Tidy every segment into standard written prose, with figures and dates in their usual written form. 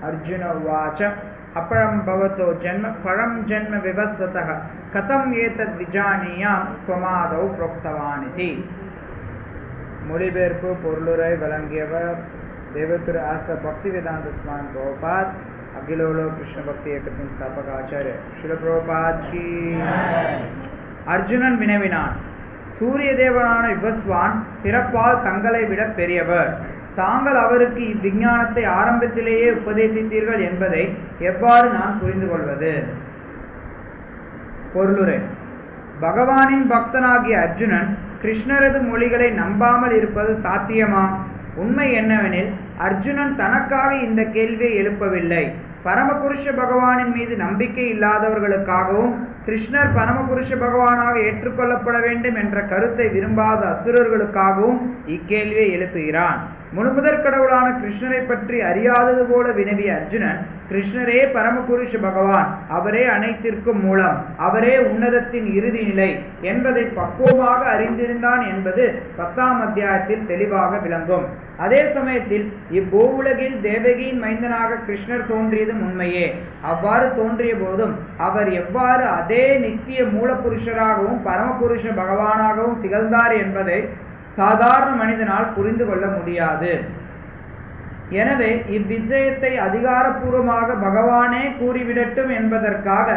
अर्जुन उवाच अपरं भवतो जन्म परं जन्म विवस्वतः कथं एतद् विजानीयां त्वमादौ प्रोक्तवान् इति. மொழிபெயர்ப்பு பொருளுரை வழங்கியவர் தேவத்திரு ஆச பக்திவேதாந்த சுவாமி பிரபுபாத், அகிலோலோ கிருஷ்ண பக்தி இயக்கத்தின் ஸ்தாபக ஆச்சாரிய ஸ்ரீல பிரபுபாத் ஜி. அர்ஜுனன் வினவினான், சூரிய தேவனான விவஸ்வான் பிறப்பால் தங்களை விட பெரியவர். தாங்கள் அவருக்கு இவ்விஞ்ஞானத்தை ஆரம்பத்திலேயே உபதேசித்தீர்கள் என்பதை எவ்வாறு நான் புரிந்து கொள்வது? பொருளுரை. பகவானின் பக்தனாகிய அர்ஜுனன் கிருஷ்ணரது மொழிகளை நம்பாமல் இருப்பது சாத்தியமா? உண்மை என்னவெனில் அர்ஜுனன் தனக்காக இந்த கேள்வியை எழுப்பவில்லை. பரமபுருஷ பகவானின் மீது நம்பிக்கை இல்லாதவர்களுக்காகவும் கிருஷ்ணர் பரமபுருஷ பகவானாக ஏற்றுக்கொள்ளப்பட வேண்டும் என்ற கருத்தை விரும்பாத அசுரர்களுக்காகவும் இக்கேள்வியை எழுப்புகிறான். முழுமுதற் கடவுளான கிருஷ்ணரை பற்றி அறியாதது போல வினவிய அர்ஜுனன், கிருஷ்ணரே பரமபுருஷ பகவான், அவரே அனைத்திற்கும் மூலம், அவரே உன்னதத்தின் இறுதி நிலை என்பதை பக்குவமாக அறிந்திருந்தான் என்பது 10ஆம் அத்தியாயத்தில் தெளிவாக விளங்கும். அதே சமயத்தில் இப்பூவுலகில் தேவகியின் மைந்தனாக கிருஷ்ணர் தோன்றியதும் உண்மையே. அவ்வாறு தோன்றிய போதும் அவர் எவ்வாறு அதே நித்திய மூலபுருஷராகவும் பரமபுருஷ பகவானாகவும் திகழ்ந்தார் என்பதை சாதாரண மனிதனால் புரிந்து கொள்ள முடியாது. எனவே இவ்விஜயத்தை அதிகாரப்பூர்வமாக பகவானே கூறிவிடட்டும் என்பதற்காக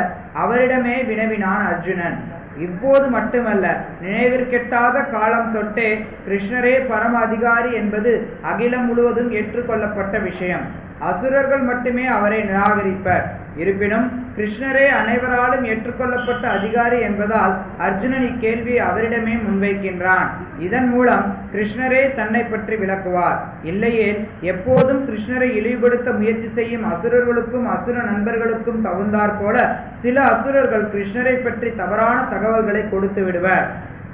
அவரிடமே வினவினான் அர்ஜுனன். இப்போது மட்டுமல்ல, நினைவிற்கெட்டாத காலம் தொட்டே கிருஷ்ணரே பரம அதிகாரி என்பது அகிலம் முழுவதும் ஏற்றுக்கொள்ளப்பட்ட விஷயம். அசுரர்கள் மட்டுமே அவரை நிராகரிப்பர். இருப்பினும் கிருஷ்ணரே அனைவராலும் ஏற்றுக்கொள்ளப்பட்ட அதிகாரி என்பதால் அர்ஜுனன் இக்கேள்வியை அவரிடமே முன்வைக்கின்றான். இதன் மூலம் கிருஷ்ணரே தன்னை பற்றி விளக்குவார். இல்லையேல் எப்போதும் கிருஷ்ணரை இழிவுபடுத்த முயற்சி செய்யும் அசுரர்களுக்கும் அசுர நண்பர்களுக்கும் தகுந்தாற் போல சில அசுரர்கள் கிருஷ்ணரை பற்றி தவறான தகவல்களை கொடுத்து விடுவர்.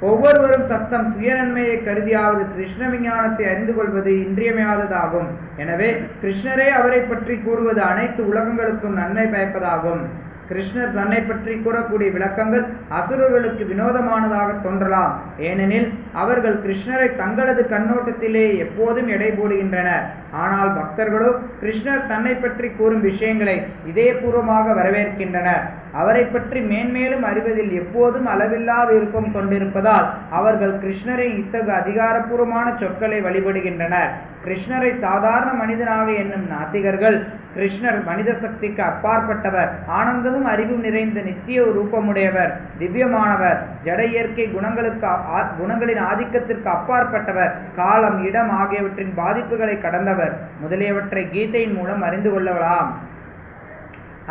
ஒவ்வொருவரும் தத்தம் சுயநன்மையை கருதியாவது கிருஷ்ண விஞ்ஞானத்தை அறிந்து கொள்வது இன்றியமையாததாகும். எனவே கிருஷ்ணரே அவரை பற்றி கூறுவது அனைத்து உலகங்களுக்கும் நன்மை பயப்பதாகும். கிருஷ்ணர் தன்னை பற்றி கூறக்கூடிய விளக்கங்கள் அசுரர்களுக்கு வினோதமானதாக தோன்றலாம். ஏனெனில் அவர்கள் கிருஷ்ணரை தங்களது கண்ணோட்டத்திலே எப்போதும் எடை போடுகின்றனர். ஆனால் பக்தர்களோ கிருஷ்ணர் தன்னை பற்றி கூறும் விஷயங்களை இதயபூர்வமாக வரவேற்கின்றனர். அவரை பற்றி மேன்மேலும் அறிவதில் எப்போதும் அளவில்லா விருப்பம் கொண்டிருப்பதால் அவர்கள் கிருஷ்ணரின் இத்தகைய அதிகாரப்பூர்வமான சொற்களை வழிபடுகின்றனர். கிருஷ்ணரை சாதாரண மனிதனாக எண்ணும் நாத்திகர்கள் கிருஷ்ணர் மனித சக்திக்கு அப்பாற்பட்டவர், ஆனந்தமும் அறிவும் நிறைந்த நித்திய ரூபமுடையவர், திவ்யமானவர், ஜட இயற்கை குணங்களின் ஆதிக்கத்திற்கு அப்பாற்பட்டவர், காலம் இடம் ஆகியவற்றின் பாதிப்புகளை கடந்தவர் முதலியவற்றை கீதையின் மூலம் அறிந்து கொள்ளலாம்.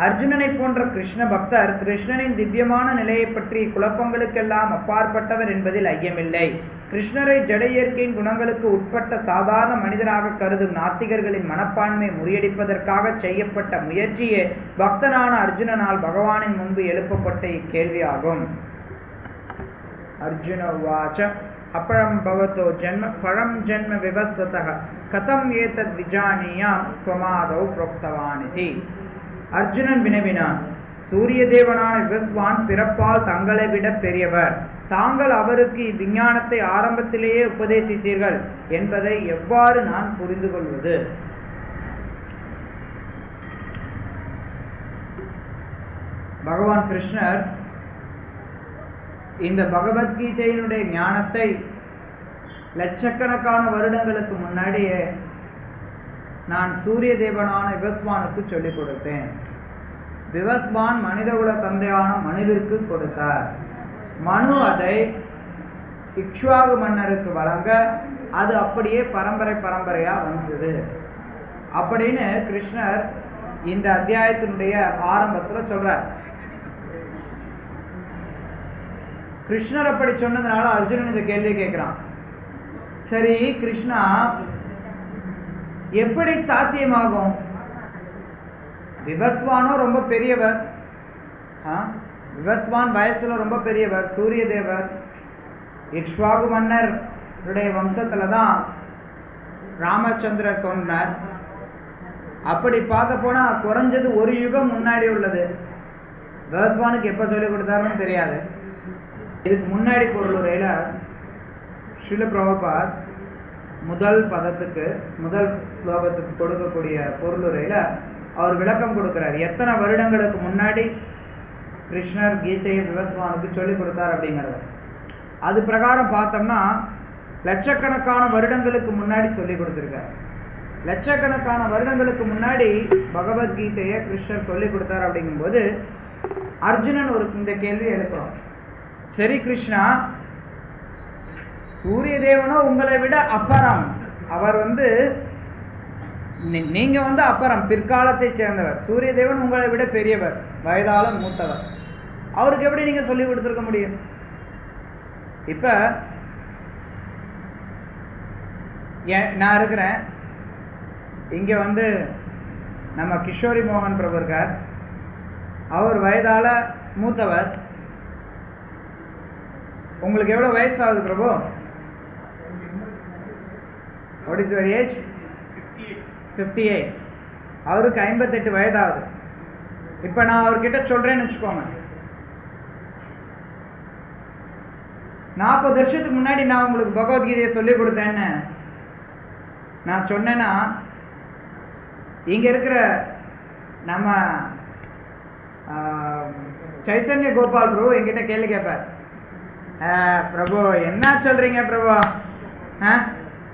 அர்ஜுனனை போன்ற கிருஷ்ண பக்தர் கிருஷ்ணனின் திவ்யமான நிலையை பற்றி குழப்பங்களுக்கெல்லாம் அப்பாற்பட்டவர் என்பதில் ஐயமில்லை. கிருஷ்ணரை ஜட இயற்கையின் குணங்களுக்கு உட்பட்ட சாதாரண மனிதனாக கருதும் நாத்திகர்களின் மனப்பான்மை முறியடிப்பதற்காக செய்யப்பட்ட முயற்சியே பக்தனான அர்ஜுனனால் பகவானின் முன்பு எழுப்பப்பட்ட இக்கேள்வியாகும். அர்ஜுன உவாச்ச अपरं भवतो जन्म परं जन्म विवस्वतः कथं एतद् विजानीयां त्वमादौ प्रोक्तवान् इति. அர்ஜுனன் வினவினான், சூரிய தேவனான விவஸ்வான் பிறப்பால் தங்களை விட பெரியவர். தாங்கள் அவருக்கு இவ்விஞ்ஞானத்தை ஆரம்பத்திலேயே உபதேசித்தீர்கள் என்பதை எவ்வாறு நான் புரிந்து கொள்வது? பகவான் கிருஷ்ணர் இந்த பகவத்கீதையினுடைய ஞானத்தை லட்சக்கணக்கான வருடங்களுக்கு முன்னாடியே நான் சூரிய தேவனான விவஸ்வானுக்கு சொல்லிக் கொடுத்தேன். விவஸ்வான் மனிதகுல தந்தையான மனுவிற்கு கொடுத்தார். மனு அதை இக்ஷ்வாகு மன்னருக்கு வழங்க அது அப்படியே பரம்பரையா வந்தது அப்படின்னு கிருஷ்ணர் இந்த அத்தியாயத்தினுடைய ஆரம்பத்துல சொல்றார். கிருஷ்ணர் அப்படி சொன்னதுனால அர்ஜுனன் இந்த கேள்வியை கேட்கிறான். சரி கிருஷ்ணா, எப்படி சாத்தியமாகும்? விவஸ்வானோ ரொம்ப பெரியவர், விவஸ்வான் வயசுல ரொம்ப பெரியவர், சூரிய தேவர், இக்ஷ்வாகு மன்னருடைய வம்சத்துலதான் ராமச்சந்திரர் தோன்றினார். அப்படி பார்க்க போனா குறைஞ்சது ஒரு யுகம் முன்னாடி உள்ளது. விவஸ்வானுக்கு எப்ப சொல்லிக் கொடுத்தாருன்னு தெரியாது. இதுக்கு முன்னாடி பொருளுரையில ஸ்ரீல பிரபுபாத் முதல் பதத்துக்கு முதல் ஸ்லோகத்துக்கு கொடுக்கக்கூடிய பொருளுரையில அவர் விளக்கம் கொடுக்கிறார். எத்தனை வருடங்களுக்கு முன்னாடி கிருஷ்ணர் கீதையை விவஸ்வானுக்கு சொல்லிக் கொடுத்தார் அப்படிங்கிறது. அது பிரகாரம் பார்த்தோம்னா லட்சக்கணக்கான வருடங்களுக்கு முன்னாடி சொல்லி கொடுத்துருக்கார். லட்சக்கணக்கான வருடங்களுக்கு முன்னாடி பகவத்கீதையை கிருஷ்ணர் சொல்லி கொடுத்தார். அப்படிங்கும்போது அர்ஜுனன் இந்த கேள்வி எழுப்புறோம். சரி கிருஷ்ணா, சூரிய தேவனோ உங்களை விட அப்பறம், அவர் நீங்க அப்பறம், பிற்காலத்தை சேர்ந்தவர். சூரிய தேவன் உங்களை விட பெரியவர், வயதால மூத்தவர். அவருக்கு எப்படி நீங்க சொல்லி கொடுத்துருக்க முடியும்? இப்ப நான் இருக்கிறேன் இங்க, நம்ம கிஷோரி மோகன் பிரபு இருக்கார், அவர் வயதால மூத்தவர். உங்களுக்கு எவ்வளவு வயசு ஆகுது பிரபு? What is your age? 58. அவருக்கு 58 வயதாகுது. இப்ப நான் அவர்கிட்ட சொல்றேன்னு வச்சுக்கோங்க, 40 வருஷத்துக்கு முன்னாடி நான் உங்களுக்கு பகவத்கீதையை சொல்லி கொடுத்தேன்னு நான் சொன்னேன்னா, இங்க இருக்கிற நம்ம சைத்தன்ய கோபால் பிரபு என்கிட்ட கேள்வி கேட்பார். பிரபு என்ன சொல்றீங்க பிரபு,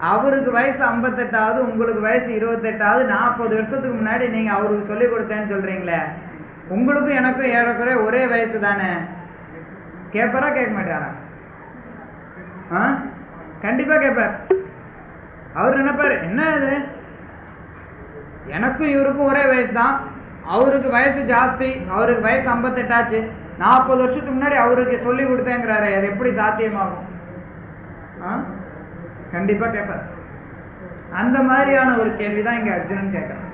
அவருக்கு வயசு 58ஆவது, உங்களுக்கு வயசு 28ஆவது, 40 வருஷத்துக்கு முன்னாடி நீங்க அவருக்கு சொல்லி கொடுத்தேன்னு சொல்றீங்களே, உங்களுக்கும் எனக்கும் ஏறக்குறைய ஒரே வயசு தானே? கேட்பாரா கேட்க மாட்டாரா? கண்டிப்பா கேட்பார். அவர் நினைப்பாரு, என்ன இது, எனக்கும் இவருக்கும் ஒரே வயசு தான், அவருக்கு வயசு ஜாஸ்தி, அவருக்கு வயசு 58 ஆச்சு, 40 வருஷத்துக்கு முன்னாடி அவருக்கு சொல்லி கொடுத்தேங்கிறாரு, அது எப்படி சாத்தியமாகும்? கண்டிப்பா கேட்பார். அந்த மாதிரியான ஒரு கேள்விதான் இங்க அர்ஜுனன் கேட்கிறான்.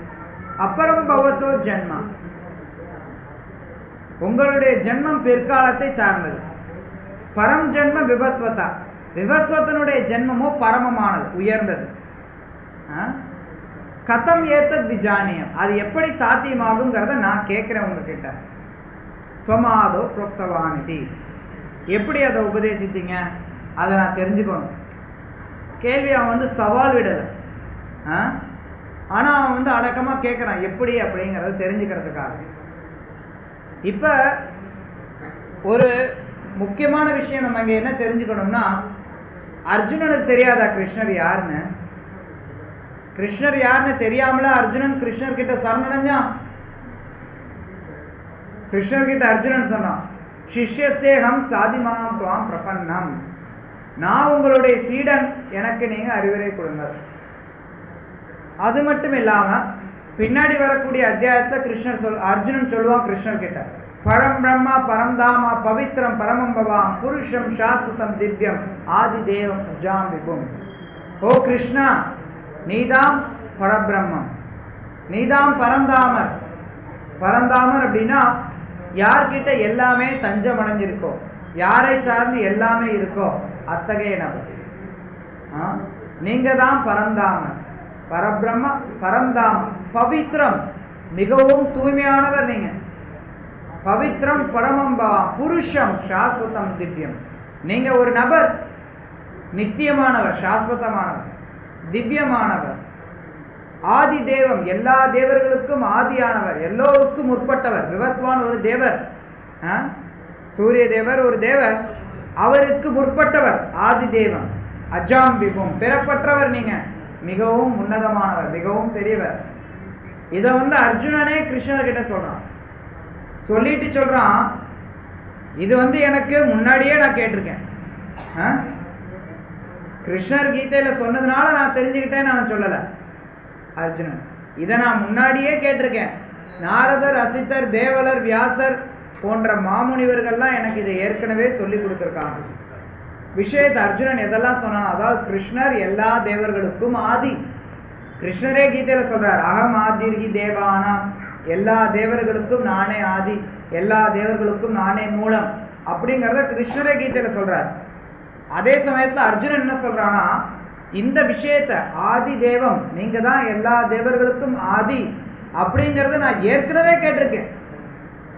அப்புறம் பவத்தோ ஜென்மா, உங்களுடைய ஜென்மம் பிற்காலத்தை சார்ந்தது. பரம் ஜென்ம விபஸ்வதா, விபஸ்வதனுடைய ஜென்மமோ பரமமானது, உயர்ந்தது. கதம் ஏத்தத் விஜானியம், அது எப்படி சாத்தியமாகுங்கிறத நான் கேட்கிறேன் உங்ககிட்ட. துவமாதோ புரோக்தவானிதி, எப்படி அதை உபதேசித்தீங்க, அதை நான் தெரிஞ்சுக்கணும். கேள்வி அவன் சவால் விடல, ஆனா அவன் அடக்கமா கேட்கிறான் எப்படி அப்படிங்கறத தெரிஞ்சுக்கிறதுக்காக. இப்ப ஒரு முக்கியமான விஷயம் நம்ம இங்க என்ன தெரிஞ்சுக்கணும்னா, அர்ஜுனனுக்கு தெரியாதா கிருஷ்ணர் யாருன்னு? கிருஷ்ணர் யாருன்னு தெரியாமல அர்ஜுனன் கிருஷ்ணர் கிட்ட சரணடைஞ்சான். கிருஷ்ணர் கிட்ட அர்ஜுனன் சொன்னான், சிஷ்யஸ்தேகம் சாதிமாம் துவாம் பிரபன்னம், நான் உங்களுடைய சீடன், எனக்கு நீங்க அறிவுரை கொடுங்க. அது மட்டும் இல்லாம பின்னாடி வரக்கூடிய அத்தியாயத்துல அர்ஜுனன் சொல்லுவான் கிருஷ்ணர் கிட்ட, பரம் பிரம்மா பரம் தாமா பவித்ரம் பரமம் பவாம் புருஷம் சாஸ்வதம் திவ்யம் ஆதி தேவம் அஜாம் விபும். ஓ கிருஷ்ணா, நீதாம் பரபிரம்மம், நீதாம் பரந்தாமர். பரந்தாமர் அப்படின்னா யார்கிட்ட எல்லாமே தஞ்சம் அடைஞ்சிருக்கோ, யாரை சார்ந்து எல்லாமே இருக்கோ அத்தகைய நபர். நீங்க தான் பரந்தாமர், பரபிரம்ம பரந்தாம, பவித்ரம் மிகவும் தூய்மையானவர் நீங்க. பவித்ரம் பரமம் பவாம் புருஷம் சாஸ்வதம் திவ்யம், நீங்க ஒரு நபர், நித்தியமானவர், சாஸ்வதமானவர், திவ்யமானவர். ஆதி தேவம், எல்லா தேவர்களுக்கும் ஆதியானவர், எல்லோருக்கும் முற்பட்டவர். விவஸ்வான் ஒரு தேவர், சூரிய தேவர் ஒரு தேவர், அவருக்கு முற்பட்டவர் ஆதி தேவம். அஜாம் விபும், பெறப்பட்டவர் நீங்க, மிகவும் உன்னதமானவர், மிகவும் பெரியவர். இத அர்ஜுனனே கிருஷ்ணர் கிட்ட சொல்றான். சொல்லிட்டு சொல்றான், இது எனக்கு முன்னாடியே நான் கேட்டிருக்கேன். கிருஷ்ணர் கீதையில சொன்னதுனால நான் தெரிஞ்சுக்கிட்டேன்னு அவன் சொல்லல அர்ஜுனன், இதை நான் முன்னாடியே கேட்டிருக்கேன். நாரதர், அசித்தர், தேவலர், வியாசர் போன்ற மாமுனிவர்கள்லாம் எனக்கு இதை ஏற்கனவே சொல்லி கொடுத்துருக்காங்க. விஷயத்தை அர்ஜுனன் எதெல்லாம் சொன்னான், அதாவது கிருஷ்ணர் எல்லா தேவர்களுக்கும் ஆதி. கிருஷ்ணரே கீதையில சொல்றார், அகம் ஆதிர்கி தேவானா, எல்லா தேவர்களுக்கும் நானே ஆதி, எல்லா தேவர்களுக்கும் நானே மூலம் அப்படிங்கிறத கிருஷ்ணரே கீதையில சொல்றார். அதே சமயத்துல அர்ஜுனன் என்ன சொல்றானா, இந்த விஷயத்த ஆதி தேவம், நீங்க தான் எல்லா தேவர்களுக்கும் ஆதி அப்படிங்கறத நான் ஏற்கனவே கேட்டிருக்கேன்.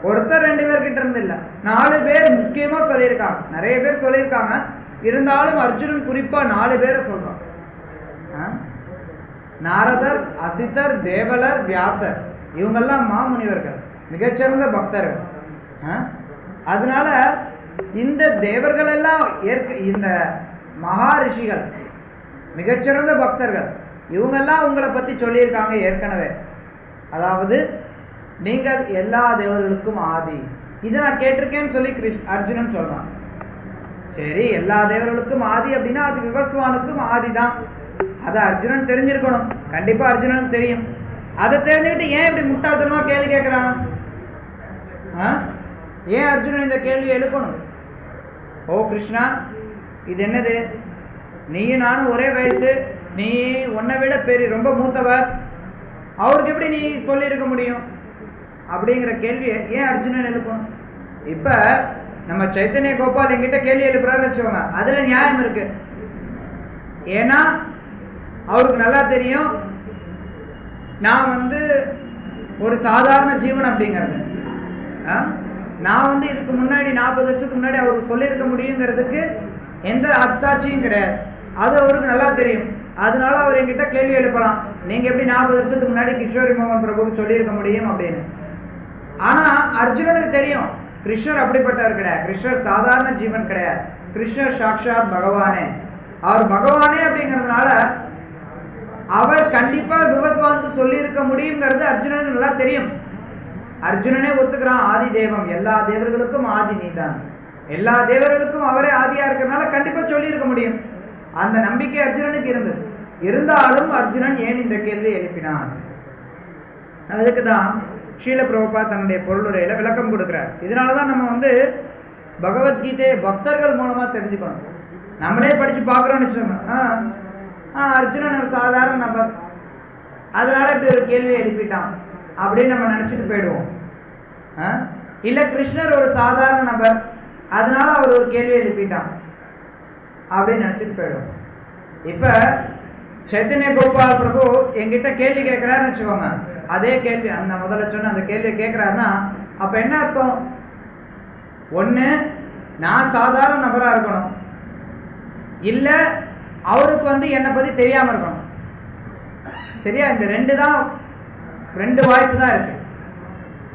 ஒருத்தர் 2 பேர்கிட்ட இருந்து இல்ல, 4 பேர் முக்கியமா சொல்லியிருக்காங்க. நிறைய பேர் சொல்லியிருக்காங்க, இருந்தாலும் அர்ஜுனன் குறிப்பா 4 பேரை சொல்றான். நாரதர், அசித்தர், தேவலர், வியாசர், இவங்கெல்லாம் மாமுனிவர்கள், மிகச்சிறந்த பக்தர்கள். அதனால இந்த தேவர்கள் எல்லாம் இந்த மகாரிஷிகள் மிகச்சிறந்த பக்தர்கள், இவங்கெல்லாம் உங்களை பத்தி சொல்லியிருக்காங்க ஏற்கனவே. அதாவது நீங்கள் எல்லா தேவர்களுக்கும் ஆதி, இதை நான் கேட்டிருக்கேன்னு சொல்லி அர்ஜுனன் சொல்றான். சரி, எல்லா தேவர்களுக்கும் ஆதி அப்படின்னா அது விவஸ்வானுக்கும் ஆதி தான். அதை அர்ஜுனன் தெரிஞ்சிருக்கணும், கண்டிப்பா அர்ஜுனனுக்கு தெரியும். அதை தெரிஞ்சுக்கிட்டு ஏன் இப்படி முட்டாள்தனமா கேள்வி கேட்கிறான்? ஏன் அர்ஜுனன் இந்த கேள்வி எழுப்பணும்? ஓ கிருஷ்ணா, இது என்னது? நீயும் நானும் ஒரே வயசு, நீ உன்னை விட பெரிய ரொம்ப மூத்தவர், அவருக்கு எப்படி நீ சொல்லியிருக்க முடியும் அப்படிங்கிற கேள்வியை ஏன் அர்ஜுனன் எழுப்பணும்? இப்ப நம்ம சைத்தன்ய கோபால் என்கிட்ட கேள்வி எழுப்புறாரு வச்சுக்கோங்க, அதுல நியாயம் இருக்கு. ஏன்னா அவருக்கு நல்லா தெரியும் நான் ஒரு சாதாரண ஜீவன் அப்படிங்கிறது. நான் இதுக்கு முன்னாடி 40 வருஷத்துக்கு முன்னாடி அவருக்கு சொல்லியிருக்க முடியுங்கிறதுக்கு எந்த அத்தாட்சியும் கிடையாது. அது அவருக்கு நல்லா தெரியும். அதனால அவர் என்கிட்ட கேள்வி எழுப்பலாம், நீங்க எப்படி 40 வருஷத்துக்கு முன்னாடி கிஷோரி மோகன் பிரபுக்கு சொல்லியிருக்க முடியும் அப்படின்னு. ஆனா அர்ஜுனனுக்கு தெரியும் கிருஷ்ணர் அப்படிப்பட்டவர் கிடையாது, கிருஷ்ணர் சாதாரண ஜீவன் கிடையாது, கிருஷ்ணர் சாக்ஷாத் பகவானே. அவர் பகவானே அப்படிங்கிறதுனால அவர் கண்டிப்பா விவஸ்வானுக்கு சொல்லி இருக்க முடியுங்கிறது அர்ஜுனனுக்கு நல்லா தெரியும். அர்ஜுனனே ஒத்துக்கிறான், ஆதி தேவம், எல்லா தேவர்களுக்கும் ஆதி நீதான், எல்லா தேவர்களுக்கும் அவரே ஆதியா இருக்கிறதுனால கண்டிப்பா சொல்லி இருக்க முடியும். அந்த நம்பிக்கை அர்ஜுனனுக்கு இருந்தது. இருந்தாலும் அர்ஜுனன் ஏன் இந்த கேள்வி எழுப்பினான்? அதுக்குதான் ஸ்ரீல பிரபுபா தன்னுடைய பொருளுரையில விளக்கம் கொடுக்கிறார். இதனாலதான் நம்ம பகவத்கீதையை பக்தர்கள் மூலமா தெரிஞ்சுக்கணும். நம்மளே படிச்சு பாக்குறோம்னு வச்சுக்கோங்க, அர்ஜுனன் ஒரு சாதாரண நபர், அதனால இப்படி ஒரு கேள்வியை எழுப்பிட்டான் அப்படின்னு நம்ம நினைச்சிட்டு போயிடுவோம். இல்ல கிருஷ்ணர் ஒரு சாதாரண நபர், அதனால அவர் ஒரு கேள்வியை எழுப்பிட்டான் அப்படின்னு நினைச்சிட்டு போயிடுவோம். இப்ப சைத்தன்ய கோபால் பிரபு என்கிட்ட கேள்வி கேட்கிறாருன்னு வச்சுக்கோங்க, அதே கேள்வி அந்த முதல்ல சொன்ன அந்த கேள்வியை கேட்கிறாருன்னா அப்ப என்ன அர்த்தம்? ஒண்ணு நான் சாதாரண நபரா இருக்கணும், இல்ல அவருக்கு என்னை பத்தி தெரியாம இருக்கணும். சரியா? இந்த ரெண்டு வாய்ப்பு தான் இருக்கு.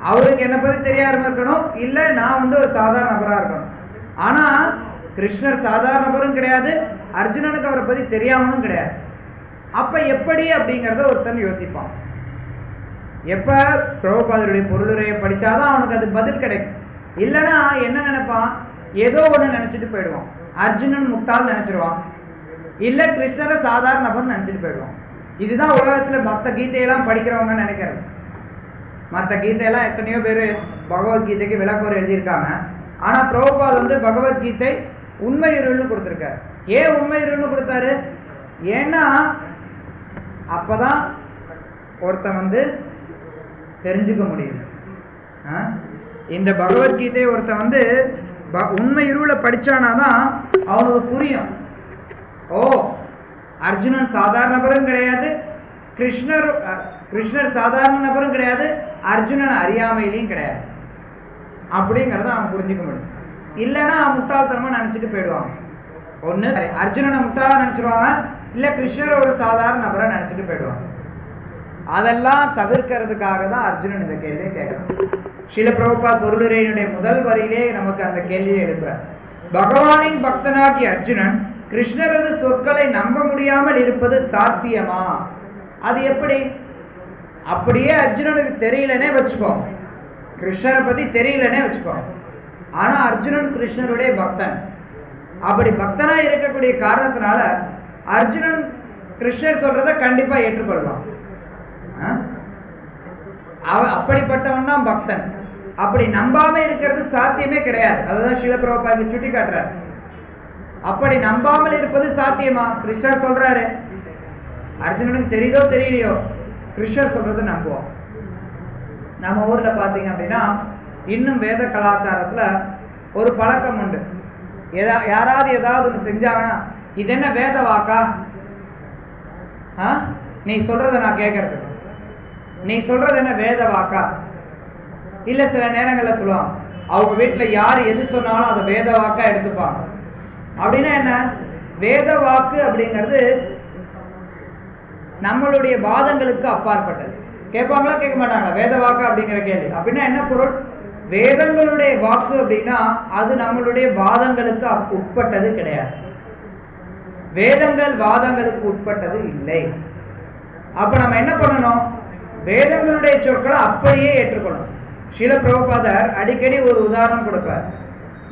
அவருக்கு என்னை பத்தி தெரியாம இருக்கணும், இல்ல நான் ஒரு சாதாரண நபரா இருக்கணும். ஆனா கிருஷ்ணர் சாதாரண நபரும் கிடையாது, அர்ஜுனனுக்கு அவரை பத்தி தெரியாமலும் கிடையாது. அப்ப எப்படி அப்படிங்கறத ஒருத்தன் யோசிப்பான். எப்ப பிரபுபாதருடைய பொருளுரையை படிச்சாதான் அவனுக்கு அது பதில் கிடைக்கும். இல்லைன்னா என்ன நினைப்பான்? ஏதோ ஒண்ணு நினைச்சிட்டு போயிடுவான். அர்ஜுனன் முட்டாள் நினைச்சிருவான், இல்ல கிருஷ்ணரை சாதாரண நபர் நினைச்சிட்டு போயிடுவான். இதுதான் உலகத்துல மற்ற கீதையெல்லாம் படிக்கிறவங்க நினைக்கிறது. மற்ற கீதையெல்லாம் எத்தனையோ பேர் பகவத்கீதைக்கு விளக்கம் எழுதியிருக்காங்க. ஆனா பிரபுபாத் பகவத்கீதை உண்மை இருள்னு கொடுத்திருக்காரு. ஏன் உண்மை இருள்னு கொடுத்தாரு? ஏன்னா அப்பதான் ஒருத்தன் தெரிஞ்சுக்க முடியும். இந்த பகவத்கீதை ஒருத்தன் உண்மை இருளை படிச்சானாதான் அவனுக்கு புரியும். ஓ, அர்ஜுனன் சாதாரண நபரும் கிடையாது, கிருஷ்ணர் சாதாரண நபரும் கிடையாது, அர்ஜுனன் அறியாமையிலையும் கிடையாது அப்படிங்கறத அவன் புரிஞ்சுக்க முடியும். இல்லைன்னா அவன் முட்டாள்தனமா நினைச்சிட்டு போயிடுவாங்க. ஒண்ணு அர்ஜுனனை முட்டாளா நினைச்சிருவாங்க, இல்ல கிருஷ்ணர் ஒரு சாதாரண நபரை நினைச்சிட்டு போயிடுவாங்க. அதெல்லாம் தவிர்க்கிறதுக்காக தான் அர்ஜுனன் இந்த கேள்வியை கேட்கிறான். ஸ்ரீல பிரபுபாத் பொருளுரையினுடைய முதல் வரியிலே நமக்கு அந்த கேள்வியை எழுப்புறார். பகவானின் பக்தனாகிய அர்ஜுனன் கிருஷ்ணரது சொற்களை நம்ப முடியாமல் இருப்பது சாத்தியமா? அது எப்படி? அப்படியே அர்ஜுனனுக்கு தெரியலனே வச்சுக்கோ, கிருஷ்ணரை பத்தி தெரியலனே வச்சுக்கோ, ஆனா அர்ஜுனன் கிருஷ்ணருடைய பக்தன். அப்படி பக்தனா இருக்கக்கூடிய காரணத்தினால அர்ஜுனன் கிருஷ்ணர் சொல்றத கண்டிப்பா ஏற்றுக்கொள்வான். அப்படிப்பட்டவன் தான் பக்தன். அப்படி நம்பாம இருக்கிறது சாத்தியமே கிடையாது. அதுதான் ஸ்ரீல பிரபுபாத் சுட்டி காட்டுறார். அப்படி நம்பாமல் இருப்பது சாத்தியமா? கிருஷ்ணர் சொல்றாரு, அர்ஜுனனுக்கு தெரியுதோ தெரியலையோ கிருஷ்ணர் சொல்றது நம்புவோம். நம்ம ஊர்ல பாத்தீங்க அப்படின்னா இன்னும் வேத கலாச்சாரத்துல ஒரு பழக்கம் உண்டு. யாராவது ஏதாவது ஒன்று செஞ்சாங்கன்னா இது என்ன வேத வாக்கா, நீ சொல்றத நான் கேட்கறது, நீ சொல்றது என்ன வேத வாக்கா? இல்ல சில நேரங்கள்ல சொல்லுவாங்க அவங்க வீட்டுல யார் எது சொன்னாலும் அதை வேத வாக்கா எடுத்துப்பாங்க. அப்படின்னா என்ன? வேத வாக்கு அப்படிங்கிறது நம்மளுடைய வாதங்களுக்கு அப்பாற்பட்டது. கேட்பாங்களா கேட்க மாட்டாங்களா வேத வாக்கு அப்படிங்கிற கேள்வி? அப்படின்னா என்ன பொருள்? வேதங்களுடைய வாக்கு அப்படின்னா அது நம்மளுடைய வாதங்களுக்கு உட்பட்டது கிடையாது. வேதங்கள் வாதங்களுக்கு உட்பட்டது இல்லை. அப்ப நம்ம என்ன பண்ணணும்? வேதங்களுடைய சொற்களை அப்படியே ஏற்றுக்கணும். ஸ்ரீல பிரபுபாதர் அடிக்கடி ஒரு உதாரணம் கொடுப்பார்.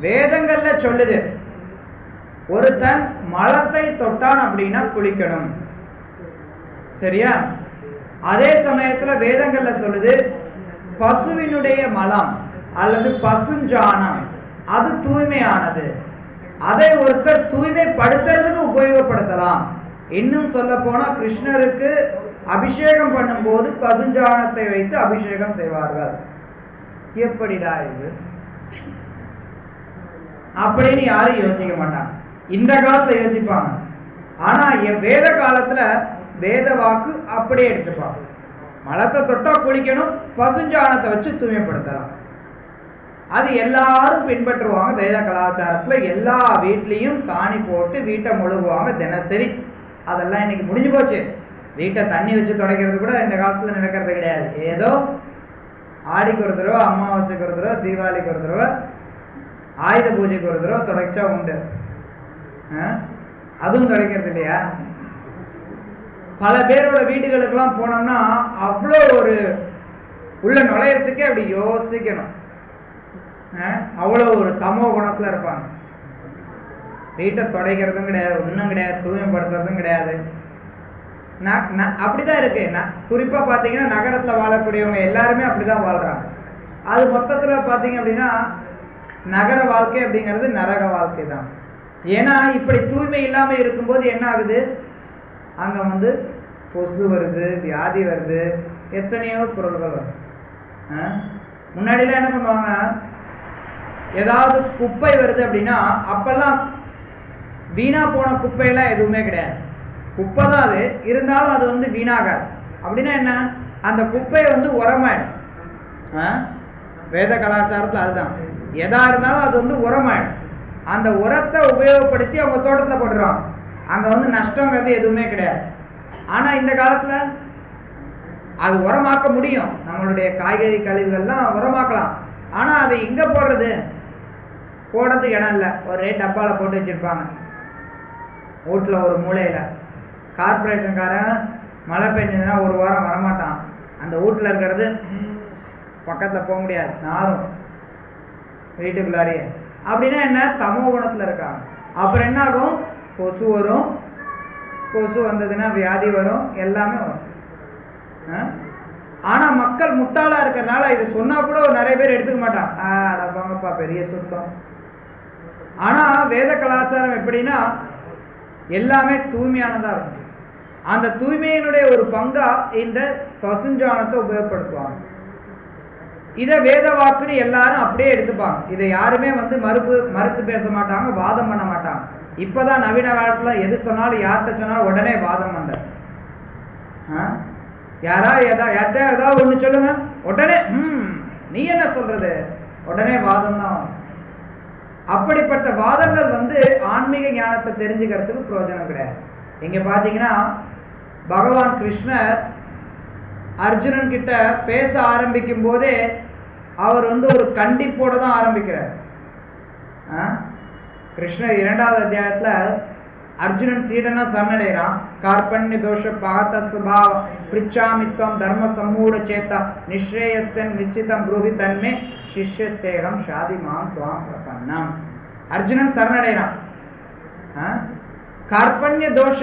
வேதங்கள்ல சொல்லுது ஒருத்தன் மலத்தை தொட்டான் அப்படின்னா குளிக்கணும், சரியா? அதே சமயத்துல வேதங்கள்ல சொல்லுது பசுவினுடைய மலம் அல்லது பசுஞ்சாணம் அது தூய்மையானது, அதை ஒருத்தர் தூய்மைப்படுத்துறதுக்கு உபயோகப்படுத்தலாம். இன்னும் சொல்ல போனா கிருஷ்ணருக்கு அபிஷேகம் பண்ணும் போது பசுஞ்சாணத்தை வைத்து அபிஷேகம் செய்வார்கள். எப்படிடா இது அப்படின்னு யாரும் யோசிக்க மாட்டாங்க. இந்த காலத்துல யோசிப்பாங்க. ஆனா வேத காலத்துல வேத வாக்கு அப்படியே எடுத்துப்பாங்க. மலத்தை தொட்டா குளிக்கணும், பசுஞ்சாணத்தை வச்சு தூய்மைப்படுத்தலாம். அது எல்லாரும் பின்பற்றுவாங்க. வேத கலாச்சாரத்துல எல்லா வீட்லயும் சாணி போட்டு வீட்டை முழுகுவாங்க தினசரி. அதெல்லாம் இன்னைக்கு முடிஞ்சு போச்சு. வீட்டை தண்ணி வச்சு துடைக்கிறது கூட இந்த காலத்துல நடக்கிறது கிடையாது. ஏதோ ஆடிக்கு ஒரு தடவை, அமாவாசைக்கு ஒரு தடவை, தீபாவளிக்கு ஒரு தடவை, ஆயுத பூஜைக்கு ஒரு தடவை துடைச்சா உண்டு. அதுவும் துடைக்கிறது இல்லையா? பல பேரோட வீடுகளுக்கெல்லாம் போனோம்னா அவ்வளோ ஒரு உள்ள நுழையறதுக்கே அப்படி யோசிக்கணும். அவ்வளோ ஒரு தமோ குணத்துல இருப்பாங்க. வீட்டை துடைக்கிறதும் கிடையாது, ஒன்றும் கிடையாது, தூய்மைப்படுத்துறதும் கிடையாது. அப்படிதான் இருக்கு. குறிப்பா பாத்தீங்கன்னா நகரத்துல வாழக்கூடியவங்க எல்லாருமே அப்படிதான் வாழ்றாங்க. அது மொத்தத்துல பாத்தீங்க அப்படின்னா நகர வாழ்க்கை அப்படிங்கிறது நரக வாழ்க்கை தான். ஏன்னா இப்படி தூய்மை இல்லாம இருக்கும்போது என்ன ஆகுது? அங்க வந்து கொசு வருது, வியாதி வருது, எத்தனையோ பொருள்கள் வருது. முன்னாடிலாம் என்ன பண்ணுவாங்க, ஏதாவது குப்பை வருது அப்படின்னா அப்பெல்லாம் வீணா போன குப்பையெல்லாம் எதுவுமே கிடையாது. குப்பை தான் அது, இருந்தாலும் அது வந்து வீணாகாது. அப்படின்னா என்ன? அந்த குப்பையை வந்து உரமாயிடும். வேத கலாச்சாரத்தில் அதுதான். எதா இருந்தாலும் அது வந்து உரமாயிடும். அந்த உரத்தை உபயோகப்படுத்தி அவங்க தோட்டத்துல போட்டுருவாங்க. அங்க வந்து நஷ்டங்கிறது எதுவுமே கிடையாது. ஆனா இந்த காலத்துல அது உரமாக்க முடியும். நம்மளுடைய காய்கறி கழிவுகள்லாம் உரமாக்கலாம். ஆனா அதை எங்க போடுறது? போடுறதுக்கு இடம் இல்லை. ஒரே டப்பால போட்டு வச்சிருப்பாங்க வீட்டுல ஒரு மூலையில. கார்பரேஷன்காரன் மழை பெஞ்சதுன்னா ஒரு வாரம் வரமாட்டான். அந்த வீட்டுல இருக்கிறது பக்கத்துல போக முடியாது, நாரும் வீட்டுக்குள்ளாரியே. அப்படின்னா என்ன? தமோ குணத்துல இருக்காங்க. அப்புறம் என்ன ஆகும்? கொசு வரும். கொசு வந்ததுன்னா வியாதி வரும், எல்லாமே வரும். ஆனா மக்கள் முட்டாளா இருக்கிறதுனால இது சொன்னா கூட நிறைய பேர் எடுத்துக்க மாட்டாங்க. அடப்பாங்கப்பா பெரிய சுத்தம். ஆனா வேத கலாச்சாரம் எப்படின்னா எல்லாமே தூய்மையானதா இருக்கும். அந்த தூய்மையினுடைய ஒரு பங்கா இந்த பசுஞ்சாணத்தை உபயோகப்படுத்துவாங்க. இதை வேத வாக்குன்னு எல்லாரும் அப்படியே எடுத்துப்பாங்க. இதை யாருமே வந்து மறுத்து பேச மாட்டாங்க, வாதம் பண்ண மாட்டாங்க. இப்பதான் நவீன காலத்துல எது சொன்னாலும் யார்கிட்ட சொன்னாலும் உடனே வாதம் பண்ற. யார்கிட்ட ஏதாவது ஒண்ணு சொல்லுங்க, உடனே நீ என்ன சொல்றது, உடனே வாதம் தான். அப்படிப்பட்ட வாதங்கள் வந்து ஆன்மீக ஞானத்தை தெரிஞ்சுக்கிறதுக்கு பிரயோஜனம் கிடையாது. இங்க பாத்தீங்கன்னா பகவான் கிருஷ்ணர் அர்ஜுனன் கிட்ட பேச ஆரம்பிக்கும் போதே அவர் வந்து ஒரு கண்டிப்போட தான் ஆரம்பிக்கிறார். கிருஷ்ணர் 2வது அத்தியாயத்துல அர்ஜுனன் சீடனா சரணடைகிறான். கார்பண்ய தோஷ பாகத சுபாவ பிரிச்சாமித்வம் தர்ம சம்மூட சேத்தா நிஸ்ரேயஸ்தன் நிச்சிதம் புரோஹி தன்மே சிஷ்யஸ்தேகம் ஷாதிமாம் துவாம் பிரபன்னம். அர்ஜுனன் சரணடைகிறான். கார்பண்ய தோஷ,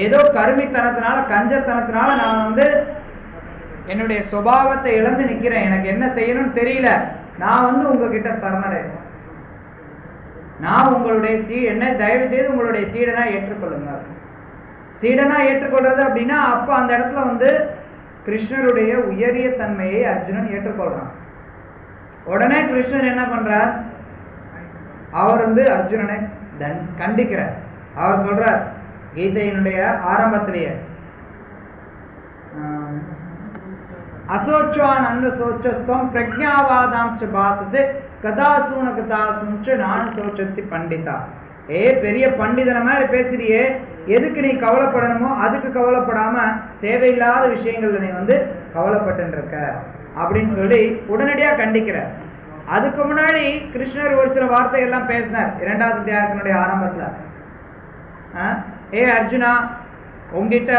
ஏதோ கருமித்தனத்தினால கஞ்சத்தனத்தினால நான் வந்து என்னுடைய சுபாவத்தை இழந்து நிக்கிறேன், எனக்கு என்ன செய்யணும்னு தெரியல, நான் வந்து உங்ககிட்ட சரணடைறேன், நான் உங்களுடைய என்ன தயவு செய்து உங்களுடைய சீடனா ஏற்றுக்கொள்ளுங்க. சீடனா ஏற்றுக்கொள்றது அப்படின்னா அப்ப அந்த இடத்துல வந்து கிருஷ்ணருடைய உயரிய தன்மையை அர்ஜுனன் ஏற்றுக்கொள்றான். உடனே கிருஷ்ணர் என்ன பண்றார்? அவர் வந்து அர்ஜுனனை கண்டிக்கிறார். அவர் சொல்றார் கீதையினுடைய ஆரம்பத்திலேயே, அசோச்வான் அன்னு சோச்சஸ்தம் பிரஜாவாதாம்ச பாசத்தை கதாசூன கதாசுஞ்ச நானு சோச்சத்தி பண்டிதா. பெரிய பண்டிதன மாதிரி பேசுறியே, எதுக்கு நீ கவலைப்படணுமோ அதுக்கு கவலைப்படாம தேவையில்லாத விஷயங்கள்ல நீ வந்து கவலைப்பட்டு இருக்க அப்படின்னு சொல்லி உடனடியா கண்டிக்கிறார். அதுக்கு முன்னாடி கிருஷ்ணர் ஒரு சில வார்த்தைகள்லாம் பேசினார் 2வது அத்தியாயத்தினுடைய ஆரம்பத்துல. ஏ அர்ஜுனா, உங்ககிட்ட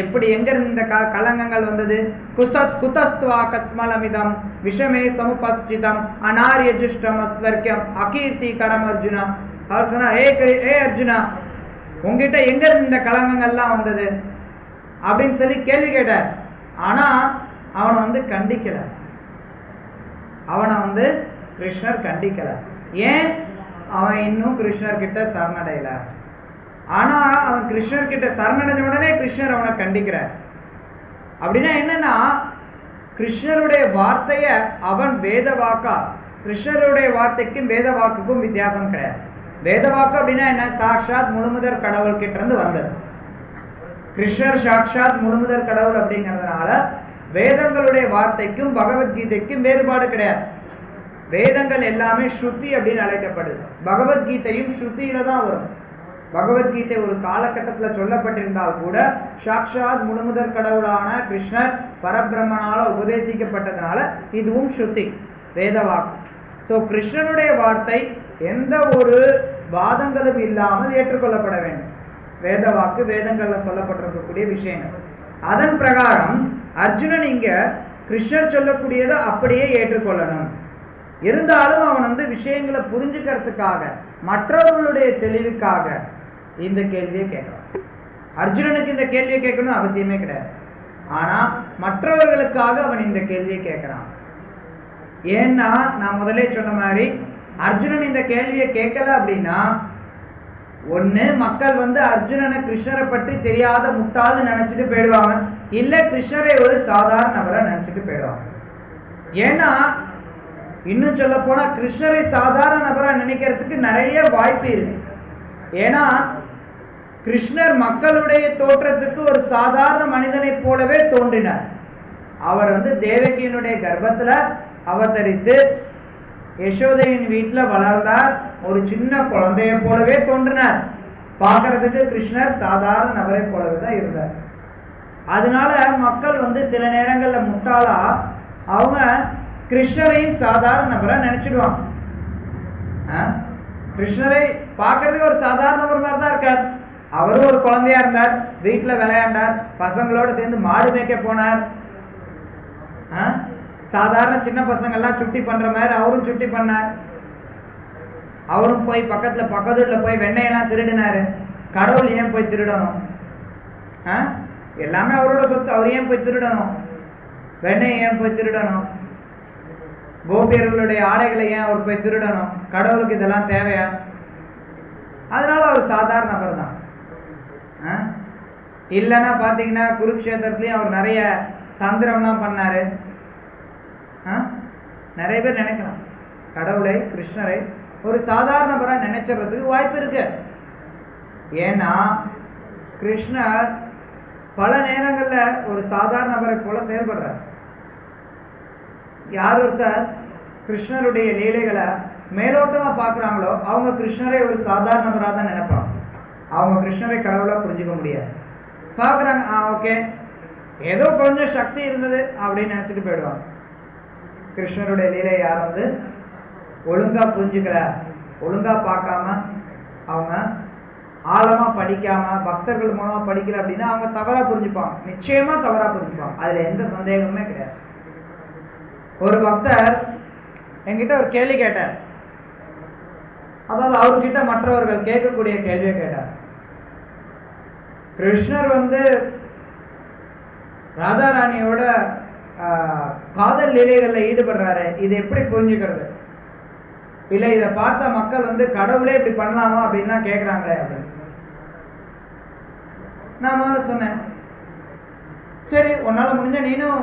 எப்படி எங்க இருந்து இந்த கலங்கங்கள் வந்தது? குதஸ்துவா கஸ்மலமிதம் விஷமே சமுபஸ்திதம் அநாரியஜுஷ்டம் அஸ்வர்க்கம் அகீர்த்திகரம் அர்ஜுனா. அவர் சொன்னா, ஏ அர்ஜுனா, உங்ககிட்ட எங்க இருந்து இந்த கலங்கங்கள்லாம் வந்தது அப்படின்னு சொல்லி கேள்வி கேட்டார். ஆனா அவனை கண்டிக்கல. அவனை கிருஷ்ணர் கண்டிக்கல. ஏன்? அவன் இன்னும் கிருஷ்ணர் கிட்ட சரணடையல. ஆனா அவன் கிருஷ்ணர் கிட்ட சரணடைஞ்ச உடனே கிருஷ்ணர் அவனை கண்டிக்கிறார். அப்படின்னா என்னன்னா, கிருஷ்ணருடைய வார்த்தைய அவன் வேத வாக்கா, கிருஷ்ணருடைய வார்த்தைக்கும் வேத வாக்குக்கும் வித்தியாசம் கிடையாது. வேத வாக்கு அப்படின்னா என்ன? சாட்சாத் முழுமுதற் கடவுள் கிட்ட இருந்து வந்தது. கிருஷ்ணர் சாட்சாத் முழுமுதற் கடவுள் அப்படிங்கிறதுனால வேதங்களுடைய வார்த்தைக்கும் பகவத்கீதைக்கும் வேறுபாடு கிடையாது. வேதங்கள் எல்லாமே ஸ்ருதி அப்படின்னு அழைக்கப்படுது. பகவத்கீதையும் ஸ்ருதியில தான் வரும். பகவத்கீதை ஒரு காலகட்டத்தில் சொல்லப்பட்டிருந்தால் கூட சாட்சாத் முழுமுதற் கடவுளான கிருஷ்ணர் பரபிரம்மனால உபதேசிக்கப்பட்டதுனால இதுவும் ஸ்ருதி, வேதவாக்கு. ஸோ கிருஷ்ணனுடைய வார்த்தை எந்த ஒரு வாதங்களும் இல்லாமல் ஏற்றுக்கொள்ளப்பட வேண்டும். வேதவாக்கு, வேதங்கள்ல சொல்லப்பட்டிருக்கக்கூடிய விஷயங்கள். அதன் பிரகாரம் அர்ஜுனன் இங்க கிருஷ்ணர் சொல்லக்கூடியதை அப்படியே ஏற்றுக்கொள்ளணும். இருந்தாலும் அவன் விஷயங்களை புரிஞ்சுக்கிறதுக்காக, மற்றவர்களுடைய தெளிவுக்காக இந்த கேள்வியை கேட்கிறான். அர்ஜுனனுக்கு இந்த கேள்வியை கேட்கணும் அவசியமே கிடையாது. ஆனா மற்றவர்களுக்காக அவன் இந்த கேள்வியை கேட்கிறான். ஏன்னா நான் முதலே சொன்ன மாதிரி அர்ஜுனன் இந்த கேள்வியை கேட்கல அப்படின்னா, ஒண்ணு மக்கள் அர்ஜுனனை கிருஷ்ணரை பற்றி தெரியாத முட்டாள்னு நினைச்சிட்டு போயிடுவாங்க, இல்ல கிருஷ்ணரை ஒரு சாதாரண நபரை நினைச்சிட்டு போயிடுவாங்க. ஏன்னா இன்னும் சொல்ல போனா கிருஷ்ணரை சாதாரண நபரா நினைக்கிறதுக்கு நிறைய வாய்ப்பு இருக்கு. ஏன்னா கிருஷ்ணர் மக்களுடைய தோற்றத்துக்கு ஒரு சாதாரண மனிதனை போலவே தோன்றினார். அவர் தேவகியினுடைய கர்ப்பத்துல அவதரித்து யசோதையின் வீட்டுல வளர்ந்தார். ஒரு சின்ன குழந்தைய போலவே தோன்றினார். பார்க்கறதுக்கு கிருஷ்ணர் சாதாரண நபரை போலவே தான் இருந்தார். அதனால மக்கள் சில நேரங்கள்ல முட்டாளா அவங்க கிருஷ்ணரையும் சாதாரண நபரா நினைச்சிடுவாங்க. கிருஷ்ணரை பார்க்கறதுக்கு ஒரு சாதாரண நபர் மாதிரி தான் இருக்கார். அவரும் ஒரு குழந்தையா இருந்தார், வீட்டுல விளையாண்டார், பசங்களோட சேர்ந்து மாடு மேய்க்க போனார். சாதாரண சின்ன பசங்க எல்லாம் சுட்டி பண்ற மாதிரி அவரும் சுட்டி பண்ணார். அவரும் போய் பக்கத்துல போய் வெண்ணையெல்லாம் திருடினாரு. கடவுள் ஏன் போய் திருடணும்? எல்லாமே அவரோட சொத்து, அவர் ஏன் போய் திருடணும்? வெண்ணெய் ஏன் போய் திருடணும்? கோபியர்களுடைய ஆடைகளை ஏன் அவர் போய் திருடணும்? கடவுளுக்கு இதெல்லாம் தேவையா? அதனால அவர் சாதாரண நபர் தான். இல்லைன்னா பாத்தீங்கன்னா குருக்ஷேத்திரத்திலயும் அவர் நிறைய தந்திரம்லாம் பண்ணாரு. நிறைய பேர் நினைக்கலாம் கடவுளை, கிருஷ்ணரை ஒரு சாதாரண நபரா நினைச்சிடறதுக்கு வாய்ப்பு இருக்கு. ஏன்னா கிருஷ்ணர் பல நேரங்கள்ல ஒரு சாதாரண நபரை போல செயல்படுறார். யார் ஒருத்தர் கிருஷ்ணருடைய லீலைகளை மேலோட்டமா பாக்குறாங்களோ அவங்க கிருஷ்ணரை ஒரு சாதாரண நபரா தான் நினைப்பாங்க. அவங்க கிருஷ்ணரை கடவுளா புரிஞ்சுக்க முடியாது. பாக்குறாங்க, ஓகே ஏதோ கொஞ்சம் சக்தி இருந்தது அப்படின்னு நினைச்சிட்டு போயிடுவாங்க. கிருஷ்ணருடைய லீலை யார் ஒழுங்கா புரிஞ்சுக்கல, ஒழுங்கா பார்க்காம, அவங்க ஆழமா படிக்காம, பக்தர்கள் மூலமா படிக்கல அப்படின்னா அவங்க தவறா புரிஞ்சுப்பாங்க. நிச்சயமா தவறா புரிஞ்சுப்பாங்க, அதுல எந்த சந்தேகமுமே கிடையாது. ஒரு பக்தர் என்கிட்ட ஒரு கேள்வி கேட்டார். அதாவது அவர்கிட்ட மற்றவர்கள் கேட்கக்கூடிய கேள்வியை கேட்டார். கிருஷ்ணர் ராதாராணியோட காதல் லீலைகள்ல ஈடுபடுறாரு, இது எப்படி புரிஞ்சுக்கிறது? இல்ல இதை பார்த்த மக்கள் கடவுளே இப்படி பண்ணலாமா அப்படின்லாம் கேட்கிறாங்களே அப்படின்னு நான் முதல்ல சொன்னேன், சரி உன்னால முடிஞ்ச நீனும்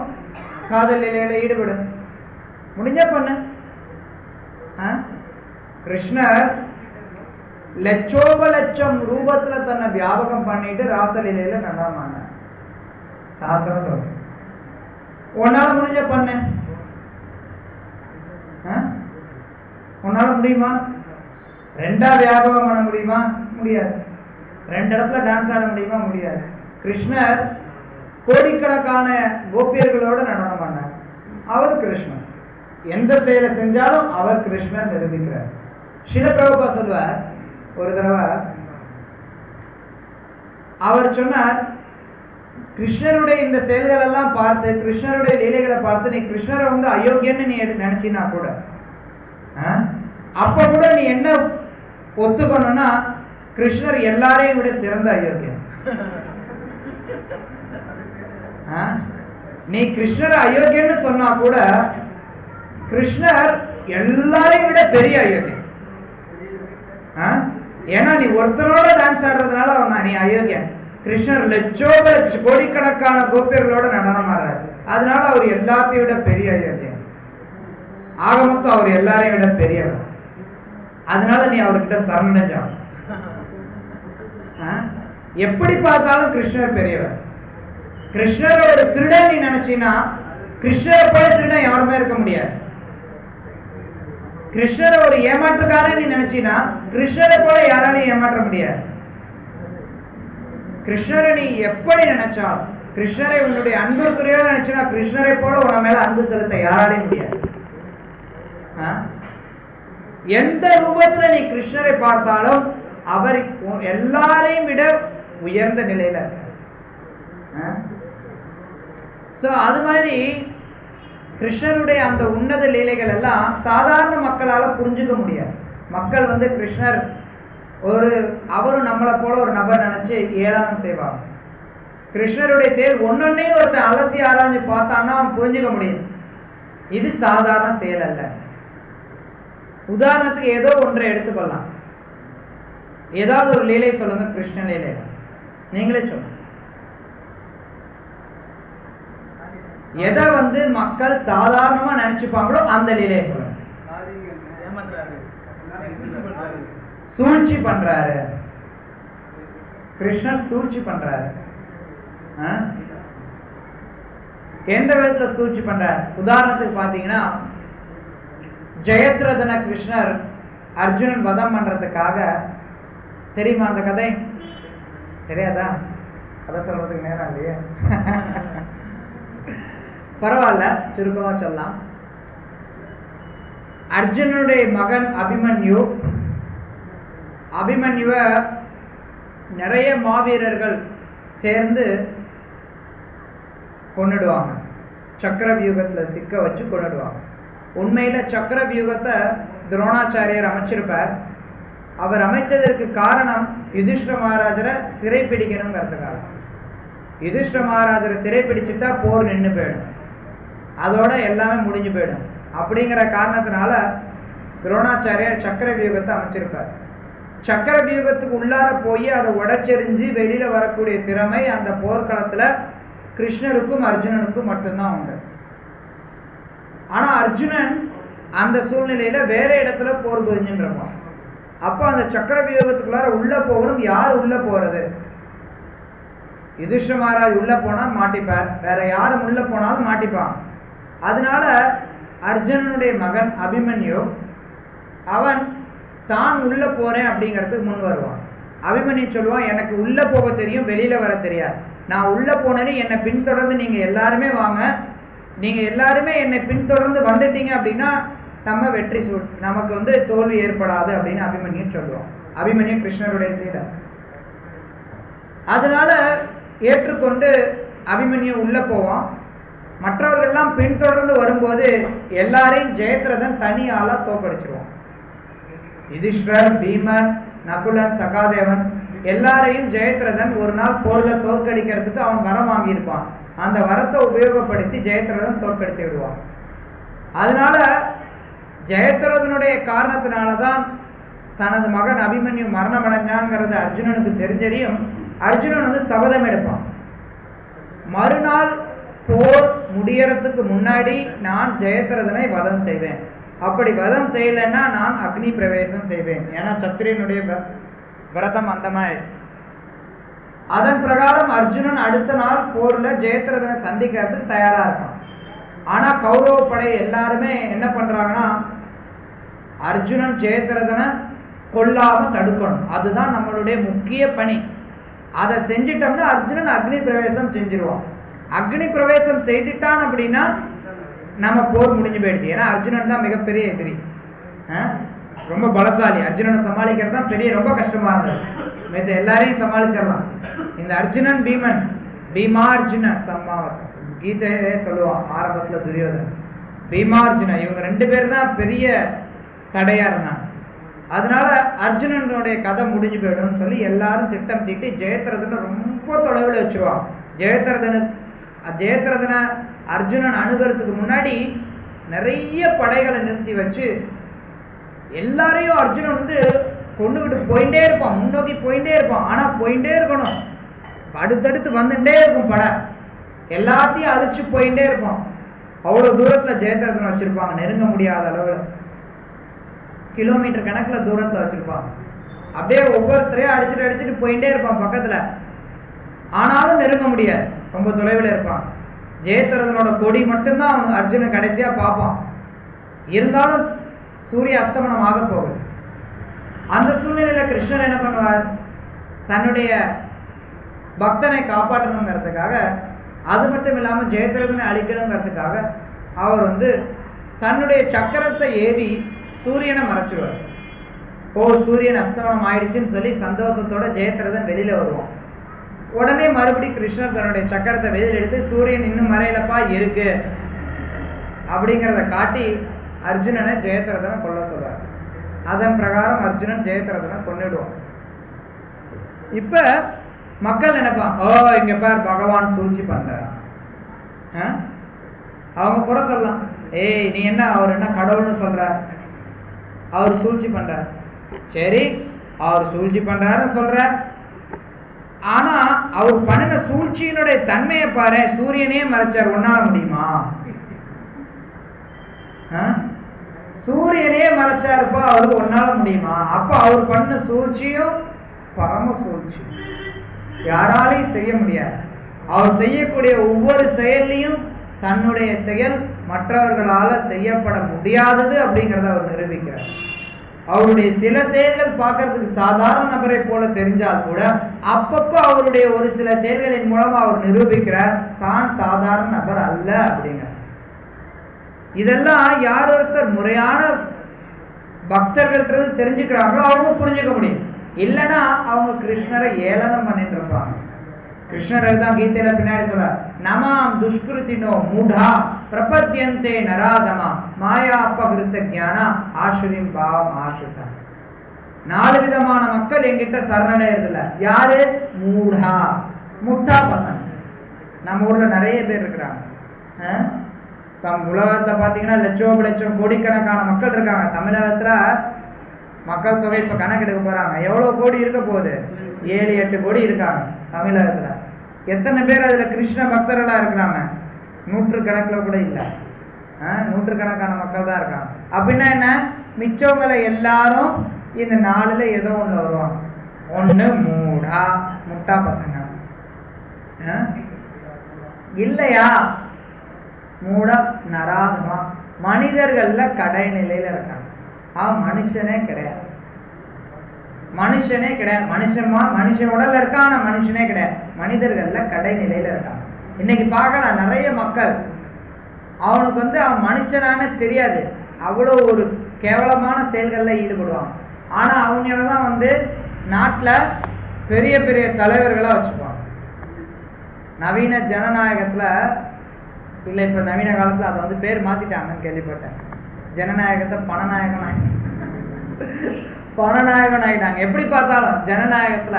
காதல் லீலையில ஈடுபடு, முடிஞ்ச பண்ணு. கிருஷ்ணர் லட்சோப லட்சம் ரூபத்துல தன்னை வியாபகம் பண்ணிட்டு ராசலீலையில நடனமான சாஸ்திரம் சொல்ற, உன்னால முடிஞ்ச பண்ணு. உன்னால முடியுமா? ரெண்டா வியாபகம் பண்ண முடியுமா? முடியாது. ரெண்டு இடத்துல டான்ஸ் ஆட முடியுமா? முடியாது. கிருஷ்ணர் கோடிக்கணக்கான கோபியர்களோட நடனம் பண்ணார். அவர் கிருஷ்ணன். எந்த செயலை செஞ்சாலும் அவர் கிருஷ்ணன் நிரூபிக்கிறார். ஸ்ரீல பிரபுபா சொல்வார், ஒரு தடவை அவர் சொன்னார், கிருஷ்ணருடைய இந்த செயல்கள் எல்லாம் பார்த்து, கிருஷ்ணருடைய லீலைகளை பார்த்து நீ கிருஷ்ணரை வந்து அயோக்கியன்னு நீ நினைச்சினா கூட, அப்ப கூட நீ என்ன ஒத்துக்கணும்னா கிருஷ்ணர் எல்லாரையும் விட சிறந்த அயோக்கியன். நீ கிருஷ்ணர் அயோக்கியன்னு சொன்னா கூட கிருஷ்ணர் எல்லாரையும் விட பெரிய அயோக்கியன். ஏன்னா நீ ஒருத்தரோட டான்ஸ் ஆடுறதுனால அவன் நீ அயோக்கியன். கிருஷ்ணர் லட்சோப கோடிக்கணக்கான கோபியர்களோட நடனம் ஆடுறாரு, அதனால அவர் எல்லாத்தையும் விட பெரிய அயோக்கியன். ஆக மொத்தம் அவர் எல்லாரையும் விட பெரியவர். அதனால நீ அவர்கிட்ட சரணடைஞ்சான். எப்படி பார்த்தாலும் கிருஷ்ணர் பெரியவர். கிருஷ்ணர் ஒரு திருடன் நீ நினைச்சினா கிருஷ்ணரை போல திருடன் யாருமே இருக்க முடியாது. கிருஷ்ணரை ஒரு ஏமாற்றுக்காரன் நீ நினைச்சினா கிருஷ்ணரை போல யாராலையும் ஏமாற்ற முடியாது. கிருஷ்ணரை நீ எப்படி நினைச்சாலும், கிருஷ்ணரை உன்னுடைய அன்புக்குரியோ நினைச்சினா கிருஷ்ணரை போல உன மேல அன்பு செலுத்த யாராலையும் முடியாது. எந்த ரூபத்துல நீ கிருஷ்ணரை பார்த்தாலும் அவர் எல்லாரையும் விட உயர்ந்த நிலையில இருக்க. அது மாதிரி கிருஷ்ணருடைய அந்த உன்னத லீலைகள் எல்லாம் சாதாரண மக்களால புரிஞ்சுக்க முடியாது. மக்கள் வந்து கிருஷ்ணர் அவரும் நம்மளை போல ஒரு நபர் நினைச்சு ஏளனம் செய்வாங்க. கிருஷ்ணருடைய செயல் ஒன்னொன்னையும் ஒருத்தன் அலசி ஆராய்ஞ்சு பார்த்தான்னா அவன் புரிஞ்சுக்க முடியும், இது சாதாரண செயல் அல்ல. உதாரணத்துக்கு ஏதோ ஒன்றை எடுத்துக்கொள்ளலாம். ஏதாவது ஒரு லீலை சொல்லுங்க, கிருஷ்ண லீலை நீங்களே சொல்லுங்க. எதை வந்து மக்கள் சாதாரணமா நினைச்சுப்பாங்களோ அந்த லீலையை சொல்லுங்க. சூழ்ச்சி பண்றாரு, கிருஷ்ணர் சூழ்ச்சி பண்றாரு. எந்த விதத்துல சூழ்ச்சி பண்றாரு? உதாரணத்துக்கு பாத்தீங்கன்னா, ஜெயத்ரதன கிருஷ்ணர் அர்ஜுனன் வதம் பண்றதுக்காக, தெரியுமா அந்த கதை? தெரியாதா? கதை சொல்றதுக்கு நேரம் இல்லையே, பரவாயில்ல, சுருக்கமா சொல்லலாம். அர்ஜுனனுடைய மகன் அபிமன்யுவ நிறைய மாவீரர்கள் சேர்ந்து கொன்னுடுவாங்க. சக்கர வியூகத்துல சிக்க வச்சு கொன்னுடுவாங்க. உண்மையில சக்கர வியூகத்தை துரோணாச்சாரியர் அமைச்சிருப்பார். அவர் அமைச்சதற்கு காரணம் யுதிஷ்டிர மகாராஜரை சிறை பிடிக்கணுங்கிறதுக்காக. யுதிஷ்டிர மகாராஜரை சிறை பிடிச்சிட்டா போர் நின்று போயிடும், அதோட எல்லாமே முடிஞ்சு போயிடும். அப்படிங்கிற காரணத்தினால துரோணாச்சாரியர் சக்கர வியூகத்தை அமைச்சிருப்பார். சக்கர வியூகத்துக்கு உள்ளார போய் அதை உடைச்செறிஞ்சு வெளியில வரக்கூடிய திறமை அந்த போர்க்களத்துல கிருஷ்ணருக்கும் அர்ஜுனனுக்கும் மட்டும்தான் உண்டு. ஆனா அர்ஜுனன் அந்த சூழ்நிலையில வேற இடத்துல போர் புரிஞ்சுருப்பான். அப்ப அந்த சக்கர வியூகத்துக்குள்ளார உள்ள போகணும். யார் உள்ள போறது? யுதிஷ்டிர மகாராஜ் உள்ள போனா மாட்டிப்பார், வேற யாரும் உள்ள போனாலும் மாட்டிப்பான். அதனால அர்ஜுனனுடைய மகன் அபிமன்யு அவன் தான் உள்ள போறேன் அப்படிங்கிறதுக்கு முன் வருவான். அபிமன்யு சொல்லுவான், எனக்கு உள்ள போக தெரியும், வெளியில வர தெரியாது. நான் உள்ள போனேன்னு என்னை பின்தொடர்ந்து நீங்க எல்லாருமே வாங்க, நீங்க எல்லாருமே என்னை பின்தொடர்ந்து வந்துட்டீங்க அப்படின்னா நம்ம வெற்றி நமக்கு வந்து தோல்வி ஏற்படாது அப்படின்னு அபிமன்யு சொல்லுவான். அபிமன்யு கிருஷ்ணருடைய சீடர். அதனால ஏற்றுக்கொண்டு அபிமன்யு உள்ள போவான். மற்றவர்கள் எல்லாம் பின்தொடர்ந்து வரும்போது எல்லாரையும் ஜெயத்ரதன் தனியால தோற்கடிச்சிருவான். யுதிஷ்டிரர், பீமன், நகுலன், சகாதேவன் எல்லாரையும் ஜெயத்ரதன் ஒரு நாள் போர்ல தோற்கடிக்கிறதுக்கு அவன் வரம் வாங்கியிருப்பான். அந்த வரத்தை உபயோகப்படுத்தி ஜெயத்ரதன் தோற்கடித்து விடுவான். அதனால ஜெயத்ரதனுடைய காரணத்தினாலதான் தனது மகன் அபிமன்யு மரணம் அடைஞ்சாங்கிறது அர்ஜுனனுக்கு தெரிஞ்சறியும். அர்ஜுனன் வந்து சபதம் எடுப்பான், மறுநாள் போர் முடியறதுக்கு முன்னாடி நான் ஜெயத்ரதனை வதம் செய்வேன். அப்படி வதம் செய்யலைன்னா நான் அக்னி பிரவேசம் செய்வேன். ஏன்னா சத்திரியனுடைய விரதம் அந்த மாதிரி. அதன் பிரகாரம் அர்ஜுனன் அடுத்த நாள் போர்ல ஜெயத்ரதனை சந்திக்கிறதுக்கு தயாரா இருக்கான். ஆனா கௌரவ படை எல்லாருமே என்ன பண்றாங்கன்னா, அர்ஜுனன் ஜெயத்ரதனை கொல்லாம தடுக்கணும், அதுதான் நம்மளுடைய முக்கிய பணி. அதை செஞ்சிட்டோம்னா அர்ஜுனன் அக்னி பிரவேசம் செஞ்சிருவான். அக்னி பிரவேசம் செய்துட்டான் அப்படின்னா நம்ம போர் முடிஞ்சு போயிடுச்சு. ஏன்னா அர்ஜுனன் தான் மிகப்பெரிய எதிரி, ரொம்ப பலசாலி. அர்ஜுனனை சமாளிக்கிறது தான் பெரிய ரொம்ப கஷ்டமா இருந்தது. மித்த எல்லாரையும் சமாளிச்சிடலாம். இந்த அர்ஜுனன் பீமன், பீமார்ஜுன சம்மாவத் கீதையே சொல்லுவான் ஆரம்பத்துல துரியோதன், பீமார்ஜுன இவங்க 2 பேர் தான் பெரிய தடையா இருந்தாங்க. அதனால அர்ஜுனனுடைய கதை முடிஞ்சு போயிடும் சொல்லி எல்லாரும் திட்டம் தீட்டி ஜெயத்ரதனை ரொம்ப தொலைவில் வச்சிருவாங்க. ஜெயத்ரதனை அர்ஜுனன் அணுகிறதுக்கு முன்னாடி நிறைய படைகளை நிறுத்தி வச்சு எல்லாரையும் அர்ஜுனன் வந்து கொண்டுகிட்டு போயிட்டே இருப்பான், முன்னோக்கி போயிட்டே இருப்பான். ஆனா போயிட்டே இருக்கணும், அடுத்தடுத்து வந்துட்டே இருக்கும் படை, எல்லாத்தையும் அழிச்சு போயிட்டே இருப்பான். அவ்வளவு தூரத்துல ஜெயத்ரதனை வச்சிருப்பாங்க, நெருங்க முடியாத அளவுல கிலோமீட்டர் கணக்குல தூரத்துல வச்சிருப்பாங்க. அப்படியே ஒவ்வொருத்தரையும் அடிச்சுட்டு போயிட்டே இருப்பான் பக்கத்துல, ஆனாலும் நெருங்க முடியாது, ரொம்ப தொலைவில் இருப்பான். ஜெயத்ரதனோட கொடி மட்டும்தான் அவன் அர்ஜுனன் கடைசியா பார்ப்பான். இருந்தாலும் சூரிய அஸ்தமனம் ஆக போகுது. அந்த சூழ்நிலையில கிருஷ்ணர் என்ன பண்ணுவார், தன்னுடைய பக்தனை காப்பாற்றணுங்கிறதுக்காக, அது மட்டும் இல்லாம ஜெயத்ரதனை அழிக்கணுங்கிறதுக்காக அவர் வந்து தன்னுடைய சக்கரத்தை ஏவி சூரியனை மறைச்சிடுவார். ஓ சூரியன் அஸ்தமனம் ஆயிடுச்சுன்னு சொல்லி சந்தோஷத்தோட ஜெயத்ரதன் வெளியில வருவான். உடனே மறுபடி கிருஷ்ணர் தன்னுடைய சக்கரத்தை வெளியில் எடுத்து சூரியன் இன்னும் மறையிலப்பா இருக்கு அப்படிங்கிறத காட்டி அர்ஜுனனை ஜெயத்ரதனை கொல்ல சொல்றார். அதன் பிரகாரம் அர்ஜுனன் ஜெயத்ரதனை கொன்னிடுவான். இப்ப மக்கள் நினைப்பான், ஓ இங்க பார் பகவான் சூழ்ச்சி பண்ற, அவங்க புற சொல்லலாம், ஏய் நீ என்ன அவர் என்ன கடவுள்னு சொல்ற, அவர் சூழ்ச்சி பண்றார். சரி அவர் சூழ்ச்சி பண்றாருன்னு சொல்ற, ஆனா அவர் பண்ணின சூழ்ச்சியினுடைய தன்மையை பாரு, சூரியனே மறைச்சார், ஒன்னால முடியுமா? சூரியனே மறைச்சாருப்பா, அவருக்கு ஒன்னால முடியுமா? அப்ப அவர் பண்ண சூழ்ச்சியும் பரம சூழ்ச்சி, யாராலையும் செய்ய முடியாது. அவர் செய்யக்கூடிய ஒவ்வொரு செயலையும் தன்னுடைய செயல் மற்றவர்களால செய்யப்பட முடியாதது அப்படிங்கிறத அவர் நிரூபிக்கிறார். அவருடைய சில செயல்கள் பார்க்கறதுக்கு சாதாரண நபரை போல தெரிஞ்சால் கூட அப்பப்ப அவருடைய ஒரு சில செயல்களின் மூலமா அவர் நிரூபிக்கிறார் தான் சாதாரண நபர் அல்ல அப்படிங்கிற. இதெல்லாம் யார் ஒருத்தர் முறையான பக்தர்கள் தெரிஞ்சுக்கிறாங்களோ அவங்க புரிஞ்சுக்க முடியும். இல்லைன்னா அவங்க கிருஷ்ணரை ஏளனம் பண்ணிட்டு இருப்பாங்க. கிருஷ்ணர் தான் கீதையில பின்னாடி சொல்றார், நமாம் துஷ்கிருத்தினோ மூடா பிரபத்யந்தே நராதமா மாயா அபகிருத்த ஞான ஆசுரியம் பாவம் ஆசுதா. 4 விதமான மக்கள் என்கிட்ட சரணடையறதில்ல. யாரு? மூடா, முட்டா பசங்க. நம்ம ஊர்ல நிறைய பேர் இருக்கிறாங்க. உலகத்துல பாத்தீங்கன்னா லட்சம் கோடிக்கணக்கான மக்கள் இருக்காங்க. தமிழகத்துல மக்கள் தொகை இப்ப கணக்கெடுக்க போறாங்க. எவ்வளவு கோடி இருக்க போகுது? 7-8 கோடி இருக்காங்க தமிழகத்துல. எத்தனை பேர் அதுல கிருஷ்ண பக்தர்களா இருக்கிறாங்க? 100 கணக்குல கூட இல்ல, 100 கணக்கான மக்கள் தான் இருக்காங்க. அப்படின்னா என்ன, மிச்சவங்களை எல்லாரும் இந்த 4ல ஏதோ ஒண்ணு வருவாங்க. ஒண்ணு மூடா, முட்டா பசங்க இல்லையா, மூடா நராதமா, மனிதர்கள்ல கடைநிலையில இருக்காங்க. மனுஷனே கிடையாது, மனுஷனே கிடையாது. மனுஷன் உடல்ல இருக்கான மனுஷனே கிடையாது, மனிதர்கள்ல கடைநிலையில இருக்காங்க. இன்னைக்கு பார்க்கலாம் நிறைய மக்கள், அவனுக்கு வந்து அவன் மனுஷனானே தெரியாது, அவ்வளோ ஒரு கேவலமான செயல்கள்ல ஈடுபடுவாங்க. ஆனா அவங்களதான் வந்து நாட்டுல பெரிய பெரிய தலைவர்களா வச்சுப்பாங்க. நவீன ஜனநாயகத்துல இல்ல, இப்ப நவீன காலத்துல அதை வந்து பேர் மாத்திட்டாங்கன்னு கேள்விப்பட்டேன். ஜனநாயகத்தை பணநாயகன் ஆகிட்டாங்க. எப்படி பார்த்தாலும் ஜனநாயகத்துல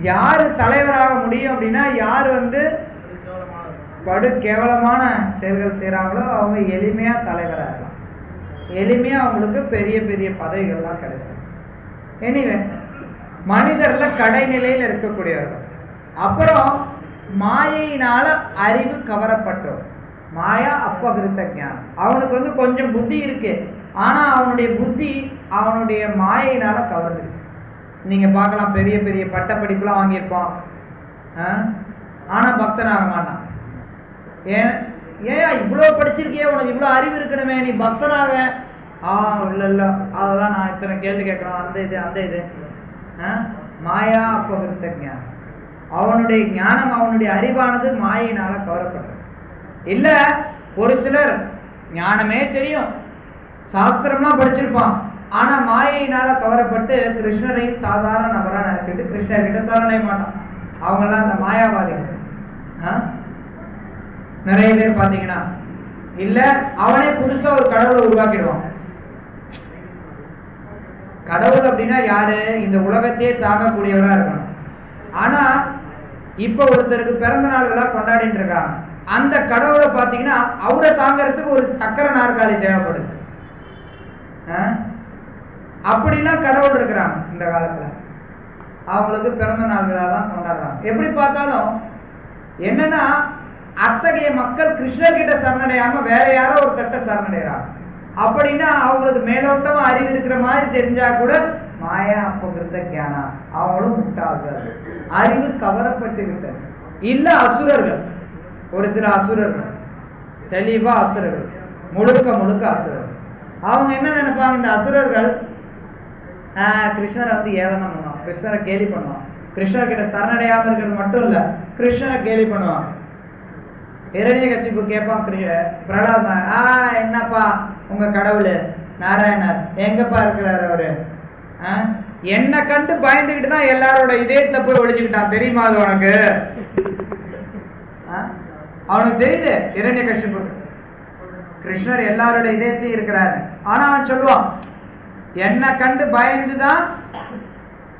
யாரு தலைவராக முடியும் அப்படின்னா, யாரு வந்து படு கேவலமான செயல்கள் செய்யறாங்களோ அவங்க எளிமையா தலைவராகலாம், எளிமையா அவங்களுக்கு பெரிய பெரிய பதவிகள்லாம் கிடைக்கும். எனிவே மனிதர்ல கடைநிலையில் இருக்கக்கூடியவர்கள். அப்புறம் மாயையினால அறிவு கவரப்பட்டோம். மாயா அப்பகிருத்த ஞானம். அவனுக்கு வந்து கொஞ்சம் புத்தி இருக்கு, ஆனா அவனுடைய புத்தி அவனுடைய மாயையினால கவர்ந்துருச்சு. நீங்க பார்க்கலாம், பெரிய பெரிய பட்ட படிப்புலாம் வாங்கியிருப்பான், ஆனா பக்தனாக மாட்டான். ஏன் இவ்வளவு படிச்சிருக்கியே, உனக்கு இவ்வளவு அறிவு இருக்கணுமே, நீ பக்தனாக? இல்ல அதெல்லாம் நான் இத்தனை கேள்வி கேட்கணும், அந்த இது மாயா அப்பகிருத்த ஞானம். அவனுடைய ஞானம், அவனுடைய அறிவானது மாயினால கவரப்பட்டது. இல்ல ஒரு சிலர் ஞானமே தெரியும், சாஸ்திரமா படிச்சிருப்பான், ஆனா மாயினால கவரப்பட்டு கிருஷ்ணரை சாதாரண நபரா நினைச்சிட்டு கிருஷ்ணர் கிட்ட சரணடைய மாட்டான். அவங்கெல்லாம் அந்த மாயாவாதிகள். நிறைய பேர் பாத்தீங்கன்னா இல்ல அவனே புதுசா ஒரு கடவுளை உருவாக்கிடுவான். கடவுள் அப்படின்னா யாரு? இந்த உலகத்தையே தாங்கக்கூடியவரா இருக்கணும். ஆனா இப்ப ஒருத்தருக்கு பிறந்த நாள் விழா கொண்டாடிட்டு இருக்காங்க. அந்த கடவுளை பாத்தீங்கன்னா அவரை தாங்கறதுக்கு ஒரு சக்கர நாற்காலி தேவைப்படுது. அப்படிலாம் கடவுள் இருக்கிறாங்க இந்த காலத்துல. அவங்களுக்கு பிறந்த நாள் விழா தான் கொண்டாடுறாங்க. எப்படி பார்த்தாலும் என்னன்னா, அத்தகைய மக்கள் கிருஷ்ணர் கிட்ட சரணடையாம வேற யாரோ ஒரு தட்ட சரணடைறாங்க. அப்படின்னா அவங்களுக்கு மேலோட்டமா அறிவு இருக்கிற மாதிரி தெரிஞ்சா கூட மாயா அப்பகிருத்த ஞானா, அவங்களும் முட்டாள்கள், அறிவு கவரப்பட்டு விட்டது. இல்ல அசுரர்கள், ஒரு சில அசுரர்கள், தெளிவா அசுரர்கள், முழுக்க முழுக்க அசுரர்கள். அவங்க என்ன நினைப்பாங்க, இந்த அசுரர்கள் கிருஷ்ணரை வந்து ஏளனம் பண்ணுவான், கிருஷ்ணரை கேலி பண்ணுவான். கிருஷ்ணர் கிட்ட சரணடையாம இருக்கிறது மட்டும் இல்ல, கிருஷ்ணரை கேலி பண்ணுவான். இரண்யகசிப்பு கேட்பான் பிரகலாத், என்னப்பா உங்க கடவுள் நாராயணர் எங்கப்பா இருக்கிறாரு அவரு? என்ன கண்டு பயந்துகிட்டு தான் எல்லாரோட இதயத்துல போய் ஒழிஞ்சுக்கிட்டான், தெரியுமா அது உனக்கு? அவனுக்கு தெரியுது இரண்யகசிப்பு கிருஷ்ணர் எல்லாரோட இதயத்தையும் இருக்கிறாரு. ஆனா அவன் சொல்லுவான், என்ன கண்டு பயந்துதான்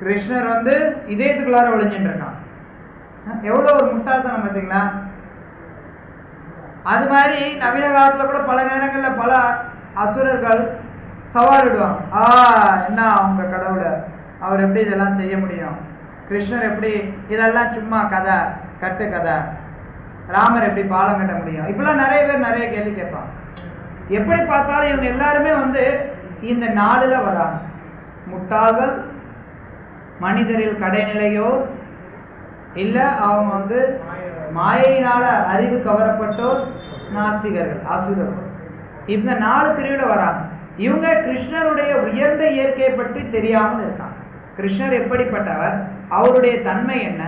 கிருஷ்ணர் வந்து இதயத்துக்குள்ளார ஒழிஞ்சுட்டு இருக்கான். எவ்வளவு ஒரு முட்டாள்தனம் பார்த்தீங்களா? அது மாதிரி நவீன காலத்துல கூட பல நேரங்கள்ல பல அசுரர்கள் சவால் விடுவாங்க. என்ன அவங்க கடவுளை, அவர் எப்படி இதெல்லாம் செய்ய முடியும்? கிருஷ்ணர் எப்படி இதெல்லாம் சும்மா கதை, கட்டு கதை, ராமர் எப்படி பாலம் கட்ட முடியும்? இப்பெல்லாம் நிறைய பேர் நிறைய கேள்வி கேட்பாங்க. எப்படி பார்த்தாலும் இவங்க எல்லாருமே வந்து இந்த நாடுல வராங்க. முட்டாள்கள், மனிதரில் கடைநிலையோ இல்ல அவங்க வந்து மாயினால அறிவு கவரப்பட்டோர், நாஸ்திகர்கள், அசுரர்கள், இந்த 4 பிரிவுல வராங்க. இவங்க கிருஷ்ணருடைய உயர்ந்த இயற்கையை பற்றி தெரியாமல் இருக்காங்க. கிருஷ்ணர் எப்படிப்பட்டவர், அவருடைய தன்மை என்ன,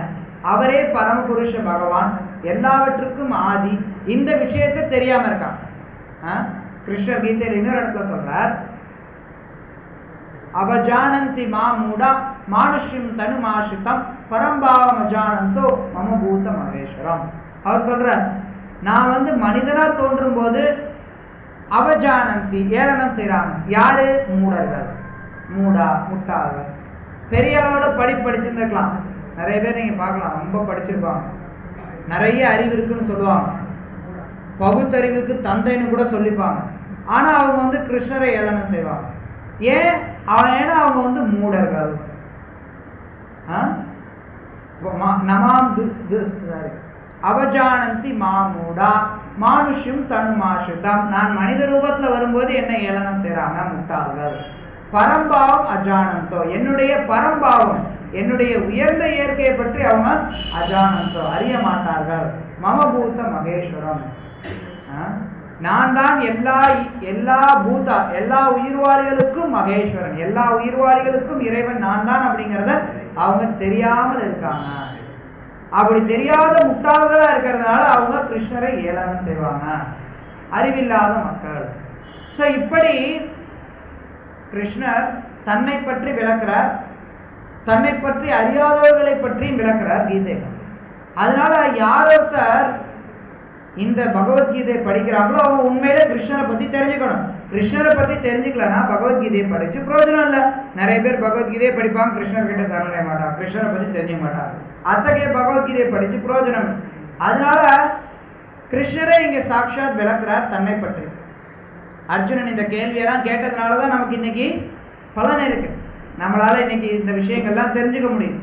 அவரே பரமபுருஷ பகவான், எல்லாவற்றுக்கும் ஆதி, இந்த விஷயத்தை தெரியாம இருக்காங்க. கிருஷ்ணர் கீதையில் இன்னொரு இடத்துல சொல்றார், அவஜானந்தி மாமூடா மானுஷ்யம் தனுமாசிதம் பரம்பாவம் அஜானந்தோ மமபூத மகேஸ்வரம். அவர் சொல்றார், நான் வந்து மனிதனா தோன்றும் போது அவஜானந்தி ஏளனம் செய்யறாங்க. யாரு? மூடர்கள், மூடா, முட்டாள்கள். பெரிய அளவோட படிச்சிருந்துருக்கலாம். நிறைய பேர் நீங்க பார்க்கலாம், ரொம்ப படிச்சிருப்பாங்க, நிறைய அறிவு இருக்குன்னு சொல்லுவாங்க, பகுத்தறிவுக்கு தந்தைன்னு கூட சொல்லிப்பாங்க. ஆனா அவங்க வந்து கிருஷ்ணரை ஏளனம் செய்வாங்க. ஏன்? ஏன்னா அவங்க வந்து மூடர்கள். அவஜானந்தி மாமூடா மானுஷ்யம் தனுமாசுதம், நான் மனித ரூபத்துல வரும்போது என்ன ஏளனம் செய்றாங்க, முட்டாள்கள். பரம்பாவம் அஜானந்தோ, என்னுடைய பரம்பாவம், என்னுடைய உயர்ந்த இயற்கையை பற்றி அவங்க அஜானந்தோ அறிய மாட்டார்கள். மமபூத மகேஸ்வரம், நான் தான் எல்லா பூதா, எல்லா உயிர்வாளிகளுக்கும் மகேஸ்வரன், எல்லா உயிர்வாளிகளுக்கும் இறைவன் நான் தான் அப்படிங்கிறத அவங்க தெரியாமல் இருக்காங்க. அப்படி தெரியாத முட்டாள்களா இருக்கிறதுனால அவங்க கிருஷ்ணரை ஏளனம் செய்வாங்க, அறிவில்லாத மக்கள். சோ இப்படி கிருஷ்ணர் தன்னை பற்றி விளக்குறார், தன்னை பற்றி அறியாதவர்களை பற்றியும் விளக்குறார் கீதை. அதனால யாரொருத்தர் இந்த பகவத்கீதையை படிக்கிறாங்களோ அவங்க உண்மையில கிருஷ்ணரை பத்தி தெரிஞ்சுக்கணும். கிருஷ்ணரை பத்தி தெரிஞ்சுக்கலன்னா பகவத்கீதையை படிச்சு பிரயோஜனம் இல்ல. நிறைய பேர் பகவத்கீதையை படிப்பாங்க, கிருஷ்ணர் கிட்ட சரணடைய மாட்டாங்க, கிருஷ்ணரை பத்தி தெரிஞ்சுக்க மாட்டாங்க. அத்தகைய பகவத்கீதையை படிச்சு பிரயோஜனம். அதனால கிருஷ்ணரை இங்க சாட்சாத் விளக்குறார் தன்னை பற்றி. அர்ஜுனன் இந்த கேள்வியெல்லாம் கேட்டதுனாலதான் நமக்கு இன்னைக்கு பலன் இருக்கு. நம்மளால இன்னைக்கு இந்த விஷயங்கள்லாம் தெரிஞ்சுக்க முடியும்.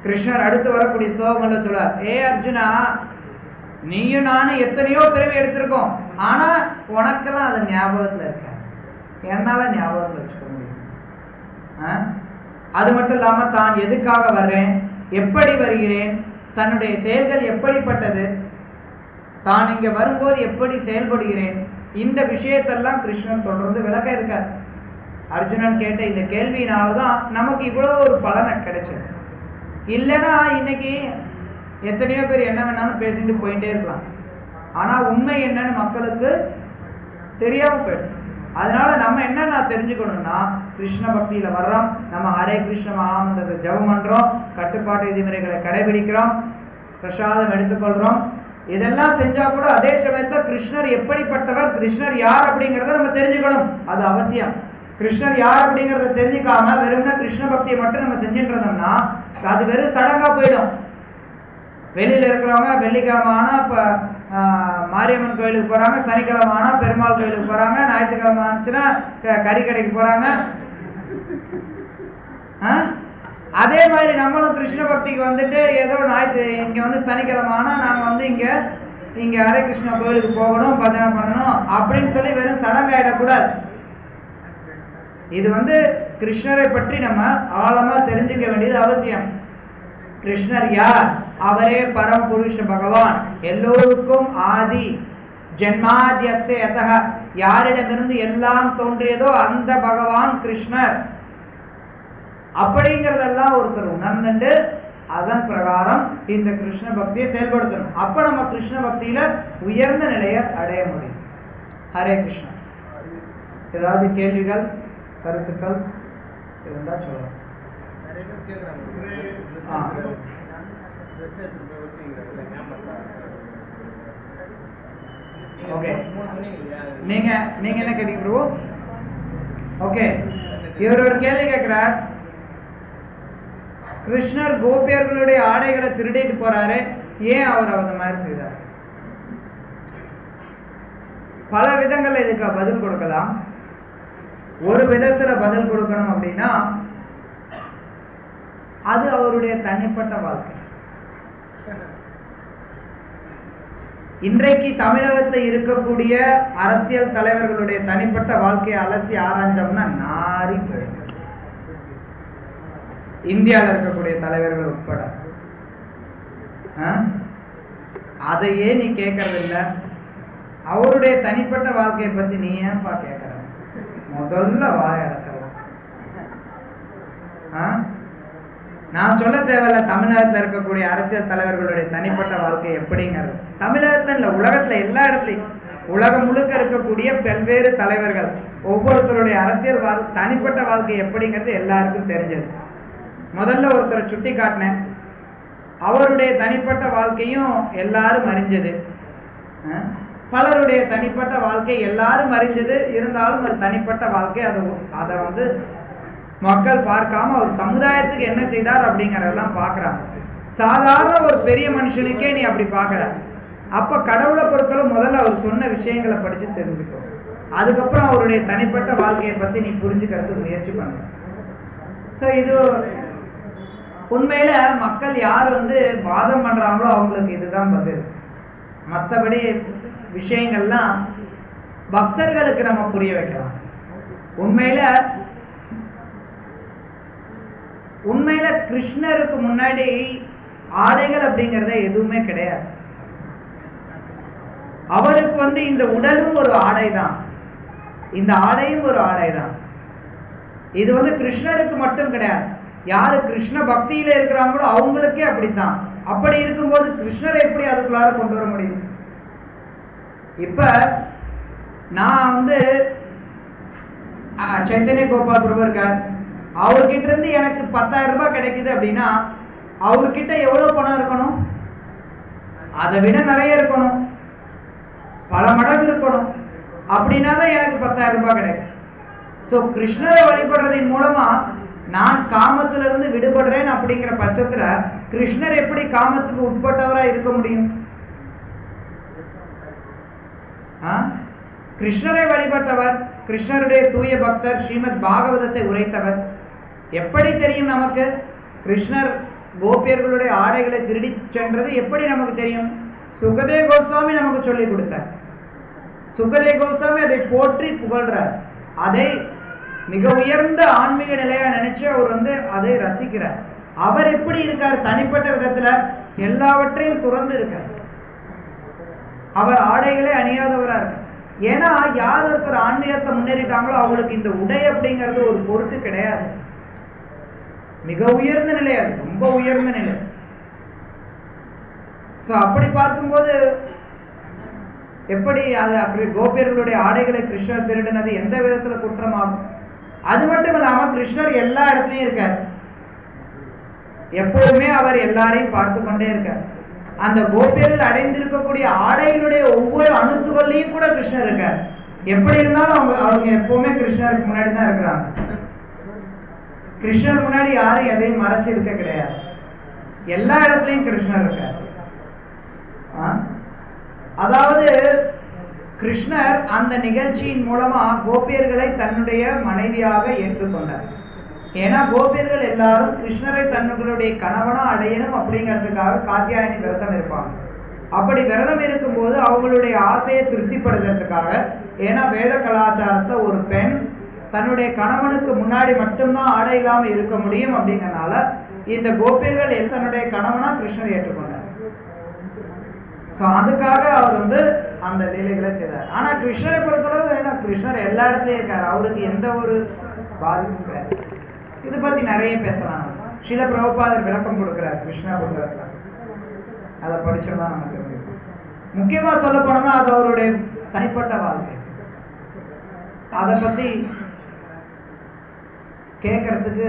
கிருஷ்ணர் அடுத்து வரக்கூடிய ஸ்லோகங்கள்ல சொல்றார், ஏ அர்ஜுனா, நீயும் நானும் எத்தனையோ பிறவி எடுத்திருக்கோம், ஆனா உனக்கெல்லாம் அது ஞாபகத்துல இருக்க, என்னால ஞாபகத்துல வச்சுக்க முடியும். அது மட்டும் இல்லாம தான் எதுக்காக வர்றேன், எப்படி வருகிறேன், தன்னுடைய செயல்கள் எப்படிப்பட்டது, தான் இங்க வரும்போது எப்படி செயல்படுகிறேன், இந்த விஷயத்தெல்லாம் கிருஷ்ணன் தொடர்ந்து விளக்க இருக்கார். அர்ஜுனன் கேட்ட இந்த கேள்வியினாலதான் நமக்கு இவ்வளவு ஒரு பலனை கிடைச்சது. இல்லைன்னா இன்னைக்கு எத்தனையோ பேர் என்ன வேணாலும் பேசிட்டு போயிட்டே இருக்கலாம். ஆனா உண்மை என்னன்னு மக்களுக்கு தெரியாம போயிடும். அதனால நம்ம என்ன தெரிஞ்சுக்கணும்னா, கிருஷ்ண பக்தியில வர்றோம், நம்ம ஹரே கிருஷ்ண மகாமந்திரத்தை ஜபம் பண்றோம், கட்டுப்பாட்டு விதிமுறைகளை கடைபிடிக்கிறோம், பிரசாதம் எடுத்துக்கொள்றோம். இதெல்லாம் செஞ்சா கூட அதே சமயத்துல கிருஷ்ணர் எப்படிப்பட்டவர், கிருஷ்ணர் யார் அப்படிங்கறத நம்ம தெரிஞ்சுக்கணும். அது அவசியம். கிருஷ்ணர் யார் அப்படிங்கறத தெரிஞ்சுக்காம வெறும்னா கிருஷ்ண பக்தியை மட்டும் நம்ம செஞ்சுட்டு இருந்தோம்னா அது வெறும் சடங்கா போயிடும். வெளியில இருக்கிறவங்க வெள்ளிக்கிழமை ஆனா இப்ப மாரியம்மன் கோயிலுக்கு போறாங்க, சனிக்கிழமை ஆனா பெருமாள் கோயிலுக்கு போறாங்க, ஞாயிற்றுக்கிழமை ஆச்சுன்னா கறி கடைக்கு போறாங்க. அதே மாதிரி நம்மளும் கிருஷ்ண பக்திக்கு வந்துட்டு ஏதோ இங்க வந்து சனிக்கிழமை ஆனா நாங்க இங்க ஹரே கிருஷ்ண கோயிலுக்கு போகணும், பஜனை பண்ணணும் அப்படின்னு சொல்லி வெறும் சடங்காயிடக்கூடாது. இது கிருஷ்ணரை பற்றி நம்ம ஆழமா தெரிஞ்சுக்க வேண்டியது அவசியம். கிருஷ்ணர் யார்? அவரே பரம்புருஷ பகவான், எல்லோருக்கும் ஆதி. ஜென்மாத்யஸ்ய யதஹ, யாரிடமிருந்து எல்லாம் தோன்றியதோ அந்த பகவான் கிருஷ்ணர் அப்படிங்கறதெல்லாம் ஒருத்தர் உணர்ந்துட்டு அதன் பிரகாரம் இந்த கிருஷ்ண பக்தியை செயல்படுத்தணும். அப்ப நம்ம கிருஷ்ண பக்தியில உயர்ந்த நிலையை அடைய முடியும். ஹரே கிருஷ்ணா. ஏதாவது கேள்விகள் கருத்துக்கள் இருந்தா சொல்லலாம். ஓகே, நீங்க என்ன கேட்டீங்க ப்ரோ? ஓகே, இவர் ஒரு கேள்வி கேட்கிறார். கிருஷ்ணர் கோபியர்களுடைய ஆடைகளை திருடிட்டு போறாரு, ஏன் அவர் அந்த மாதிரி செய்தார்? பல விதங்கள்ல இதுக்கு பதில் கொடுக்கலாம். ஒரு விதத்துல பதில் கொடுக்கணும் அப்படின்னா அது அவருடைய தனிப்பட்ட வாழ்க்கை. இன்றைக்கு தமிழகத்தில் இருக்கக்கூடிய அரசியல் தலைவர்களுடைய தனிப்பட்ட வாழ்க்கையை அலசி ஆராய்ஞ்சோம்னா நாரி போயிடும். இந்தியாவில் இருக்கக்கூடிய தலைவர்கள் உட்பட. அதையே நீ கேட்கறது இல்ல. அவருடைய தனிப்பட்ட வாழ்க்கையை பத்தி நீ ஏன்பா கேட்கற? முதல்ல வாய அடைச்சிடலாம். நான் சொல்ல தேவையில்ல தமிழகத்தில் இருக்கக்கூடிய அரசியல் தலைவர்களுடைய தனிப்பட்ட வாழ்க்கை எப்படிங்கிறது. தமிழகத்துல இல்ல, உலகத்துல எல்லா இடத்துலையும், உலகம் முழுக்க இருக்கக்கூடிய பல்வேறு தலைவர்கள் ஒவ்வொருத்தருடைய அரசியல் தனிப்பட்ட வாழ்க்கை எப்படிங்கிறது எல்லாருக்கும் தெரிஞ்சது. முதல்ல ஒருத்தரை சுட்டி காட்டினேன், அவருடைய தனிப்பட்ட வாழ்க்கையும் எல்லாரும் அறிஞ்சது. பலருடைய தனிப்பட்ட வாழ்க்கை எல்லாரும் அறிஞ்சது, இருந்தாலும் அது தனிப்பட்ட வாழ்க்கை. அதை மக்கள் பார்க்காம அவர் சமுதாயத்துக்கு என்ன செய்தார் அப்படிங்கறதெல்லாம் பாக்குறாங்க. சாதாரண ஒரு பெரிய மனுஷனுக்கே நீ அப்படி பாக்குற, அப்ப கடவுளை பொறுத்தவரை முதல்ல அவர் சொன்ன விஷயங்களை படிச்சு தெரிஞ்சுக்கோ. அதுக்கப்புறம் அவருடைய தனிப்பட்ட வாழ்க்கையை பத்தி நீ புரிஞ்சுக்கிறதுக்கு முயற்சி பண்ண. ஸோ இது உண்மையில மக்கள் யார் வாதம் பண்றாங்களோ அவங்களுக்கு இதுதான் பதில். மற்றபடி விஷயங்கள்லாம் பக்தர்களுக்கு நம்ம புரிய வைக்கலாம். உண்மையில கிருஷ்ணருக்கு முன்னாடி ஆடைகள் அப்படிங்கறத எதுவுமே கிடையாது. அவருக்கு இந்த உடலும் ஒரு ஆடைதான், இந்த ஆடையும் ஒரு ஆடைதான். இது கிருஷ்ணருக்கு மட்டும் கிடையாது, யாரு கிருஷ்ண பக்தியில இருக்கிறாங்களோ அவங்களுக்கே அப்படித்தான். அப்படி இருக்கும்போது கிருஷ்ணரை எப்படி அதுக்குள்ளார கொண்டு வர முடியும்? இப்ப நான் சைத்தன்ய கோபால் பிரபு இருக்கார், அவர்கிட்ட இருந்து எனக்கு 10,000 ரூபாய் கிடைக்குது அப்படின்னா அவர்கிட்ட எவ்வளவு பணம் இருக்கணும்? அதை விட நிறைய இருக்கணும், பல மடங்கு இருக்கணும். அப்படின்னா தான் எனக்கு 10,000 ரூபாய் கிடைக்கும். சோ கிருஷ்ணரை வழிபடுறதின் மூலமா நான் காமத்திலிருந்து விடுபடுறேன் அப்படிங்கிற பட்சத்துல கிருஷ்ணர் எப்படி காமத்துக்கு உட்பட்டவரா இருக்க முடியும்? கிருஷ்ணரை வழிபட்டவர், கிருஷ்ணருடைய தூய பக்தர், ஸ்ரீமத் பாகவதத்தை உரைத்தவர். எப்படி தெரியும் நமக்கு? கிருஷ்ணர் கோபியர்களுடைய ஆடைகளை திருடி சென்றது எப்படி நமக்கு தெரியும்? சுகதேவ கோஸ்வாமி நமக்கு சொல்லி கொடுத்தார். சுகதேவ கோஸ்வாமி அதை போற்றி புகழ்றார். அதை மிக உயர்ந்த ஆன்மீக நிலையா நினைச்சு அவர் அதை ரசிக்கிறார். அவர் எப்படி இருக்கார்? தனிப்பட்ட விதத்துல எல்லாவற்றையும் துறந்து இருக்கார். அவர் ஆடைகளே அணியாதவரா இருக்கார். ஏன்னா யார் ஒருத்தர் ஆன்மீகத்தை முன்னேறிட்டாங்களோ அவங்களுக்கு இந்த உடை அப்படிங்கிறது ஒரு பொருட்டு கிடையாது. மிக உயர்ந்த நிலையா, ரொம்ப ரொம்ப உயர்ந்த நிலை. அப்படி பார்க்கும்போது எப்படி அது கோபியர்களுடைய ஆடைகளை கிருஷ்ணர் திருடினது எந்த விதத்துல குற்றமாகும்? அது மட்டும் இல்லாம கிருஷ்ணர் எல்லா இடத்துலயும் இருக்கார், எப்போதுமே அவர் எல்லாரையும் பார்த்து கொண்டே இருக்கார். அந்த கோபியர்கள் அடைந்திருக்கக்கூடிய ஆடைகளுடைய ஒவ்வொரு அணுத்துகள்லையும் கூட கிருஷ்ணர் இருக்கார். எப்படி இருந்தாலும் அவங்க எப்பவுமே கிருஷ்ணருக்கு முன்னாடி தான் இருக்கிறாங்க. கிருஷ்ணர் முன்னாடி யாரும் எதையும் மறைச்சு இருக்க கிடையாது, எல்லா இடத்துலயும் கிருஷ்ணர் இருக்கார். அதாவது கிருஷ்ணர் அந்த நிகழ்ச்சியின் மூலமா கோபியர்களை தன்னுடைய மனைவியாக ஏற்றுக்கொண்டார். ஏன்னா கோபியர்கள் எல்லாரும் கிருஷ்ணரை தன்னுடைய கணவனா அடையணும் அப்படிங்கிறதுக்காக காத்தியாயனி விரதம் இருப்பாங்க. அப்படி விரதம் இருக்கும்போது அவங்களுடைய ஆசையை திருப்திப்படுத்துறதுக்காக, ஏன்னா வேத கலாச்சாரத்தை ஒரு பெண் தன்னுடைய கணவனுக்கு முன்னாடி மட்டும்தான் ஆடை இல்லாம இருக்க முடியும் அப்படிங்கறனால இந்த கோபியர்கள் தன்னுடைய கணவனா கிருஷ்ணர் ஏற்றுக்கொண்டார். அதுக்காக அவர் அந்த லீலைகளை செய்தார். ஆனா கிருஷ்ணரை பொறுத்தளவு ஏன்னா கிருஷ்ணர் எல்லா இடத்துலயும் இருக்காரு, அவருக்கு எந்த ஒரு பாதிப்பும் கிடையாது. இது பத்தி நிறைய பேசலாம். ஸ்ரீல பிரபுபாதர் விளக்கம் கொடுக்கிறார் கிருஷ்ணா புத்தகத்துல, அதை படிச்சோம்னா நமக்கு தெரியும். முக்கியமா சொல்ல போனோம்னா அது அவருடைய தனிப்பட்ட வாழ்க்கை, அதை பத்தி கேட்கறதுக்கு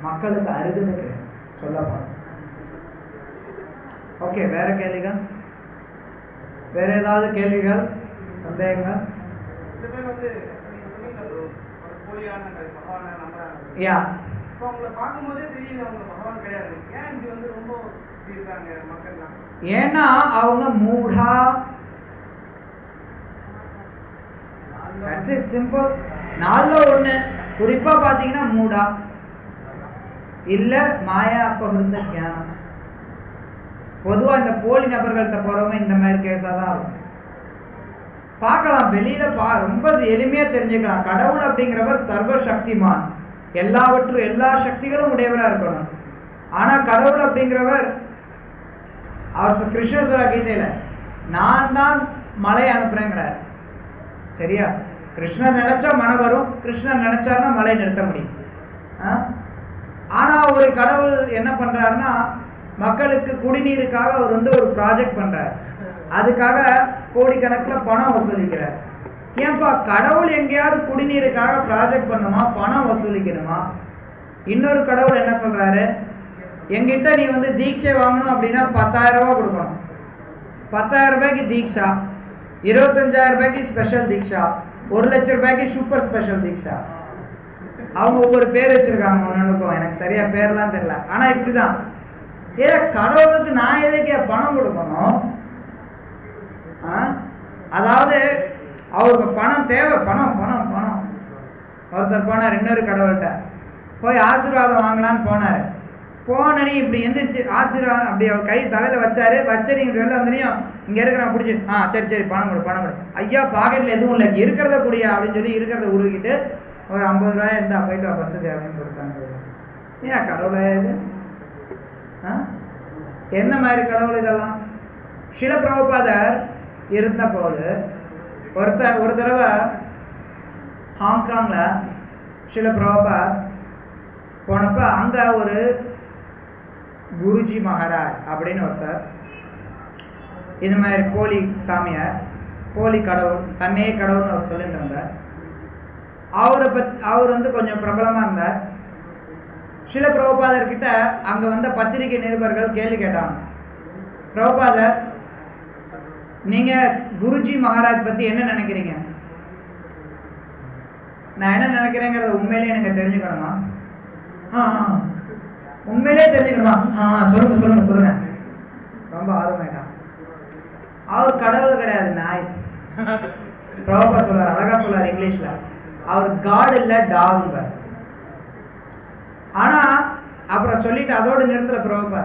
மக்களுக்கு அருகதை கிடையாது சொல்ல போனோம். ஓகே, வேற கேள்விகள்? வேற ஏதாவது கேள்விகள், சந்தேகங்கள்? ஏன்னா அவங்க மூடா, சிம்பிள். நாலுல ஒண்ணு குறிப்பா பாத்தீங்கன்னா மூடா இல்ல மாயா அப்பகிருந்த ஞானம். பொதுவா இந்த போலி நபர்கள்ட்ட போறவங்க இந்த மாதிரி கேஸா தான் இருக்கும். பார்க்கலாம் வெளியில ரொம்ப எளிமையா தெரிஞ்சுக்கலாம். கடவுள் அப்படிங்கிறவர் சர்வ சக்திமான், எல்லா சக்திகளும் உடையவரா இருக்கணும். ஆனா கடவுள் அப்படிங்கிறவர் அவர் கிருஷ்ணர் கீதையில நான் தான் மழை அனுப்புறேங்கிறார். சரியா? கிருஷ்ணர் நினைச்சா மழை வரும், கிருஷ்ணர் நினைச்சாருன்னா மழை நிறுத்த முடியும். ஆனா ஒரு கடவுள் என்ன பண்றாருன்னா மக்களுக்கு குடிநீருக்காக அவர் ஒரு ப்ராஜெக்ட் பண்றார், அதுக்காக கோடிக்கணக்கில் பணம் வசூலிக்கிறார். ஏன்பா கடவுள் எங்கேயாவது குடிநீருக்காக ப்ராஜெக்ட் பண்ணுமா, பணம் வசூலிக்கணுமா? இன்னொரு கடவுள் என்ன சொல்றாரு, எங்கிட்ட நீ தீட்சை வாங்கணும் அப்படின்னா 10,000 ரூபாய் கொடுக்கணும். 10,000 ரூபாய்க்கு தீட்சா, 25,000 ரூபாய்க்கு ஸ்பெஷல் தீட்சா, 1,00,000 ரூபாய்க்கு சூப்பர் ஸ்பெஷல் தீட்சா. அவங்க ஒவ்வொரு பேர் வச்சிருக்காங்க, ஒன்னுக்கும் எனக்கு சரியா பேர்லாம் தெரியல. ஆனா இப்படிதான் கடவுளுக்கு நான் எதுக்கே பணம் கொடுக்கணும்? அதாவது அவருக்கு பணம் தேவை, பணம் பணம் பணம். ஒருத்தர் போனார் இன்னொரு கடவுள்கிட்ட போய் ஆசீர்வாதம் வாங்கலான்னு போனாரு. போனி இப்படி எந்திரிச்சு ஆசீர்வாதம் அப்படி அவர் கை தலையில வச்சாரு. வச்சு நீங்க வெளில வந்தனையும் இங்க இருக்கிற பிடிச்சி சரி சரி பணம் கொடு பணம் கொடு. ஐயா பாக்கெட்ல எதுவும் இல்லை, இருக்கிறத குடியா அப்படின்னு சொல்லி இருக்கிறத உருவிக்கிட்டு ஒரு 50 ரூபாய் இருந்தா போயிட்டு வசதி அப்படின்னு கொடுத்தாங்க. ஏன் கடவுளா இது? என்ன மாதிரி கடவுள் இதெல்லாம்? ஸ்ரீல பிரபுபாதர் இருந்த போது ஒரு தடவை ஹாங்காங்ல ஸ்ரீல பிரபுபாத் போனப்ப அங்க ஒரு குருஜி மகாராஜ் அப்படின்னு ஒருத்தர் இது மாதிரி போலி சாமியார், போலி கடவுள், தன்னையே கடவுள்னு அவர் சொல்லிட்டு இருந்தார். அவர் கொஞ்சம் பிரபலமா இருந்தார். ஸ்ரீல பிரபுபாதர் கிட்ட அங்க வந்த பத்திரிகை நிருபர்கள் கேள்வி கேட்டாங்க, பிரபுபாதர் நீங்க குருஜி மகாராஜ் பத்தி என்ன நினைக்கிறீங்க? நான் என்ன நினைக்கிறேங்கிறத உண்மையிலேயே எனக்கு தெரிஞ்சுக்கணுமா? உண்மையிலே தெரிஞ்சுக்கணுமா? சொல்லுங்க சொல்லுங்க சொல்லுங்க. ரொம்ப ஆர்வமாயிட்டான். அவர் கடவுள் கிடையாது, நாய். பிரபுபா சொல்றாரு, அழகா சொல்றாரு இங்கிலீஷ்ல, அவர் காட் இல்ல டாக். ஆனா அப்புறம் சொல்லிட்டு அதோட நிறுத்தல பிரபுபா.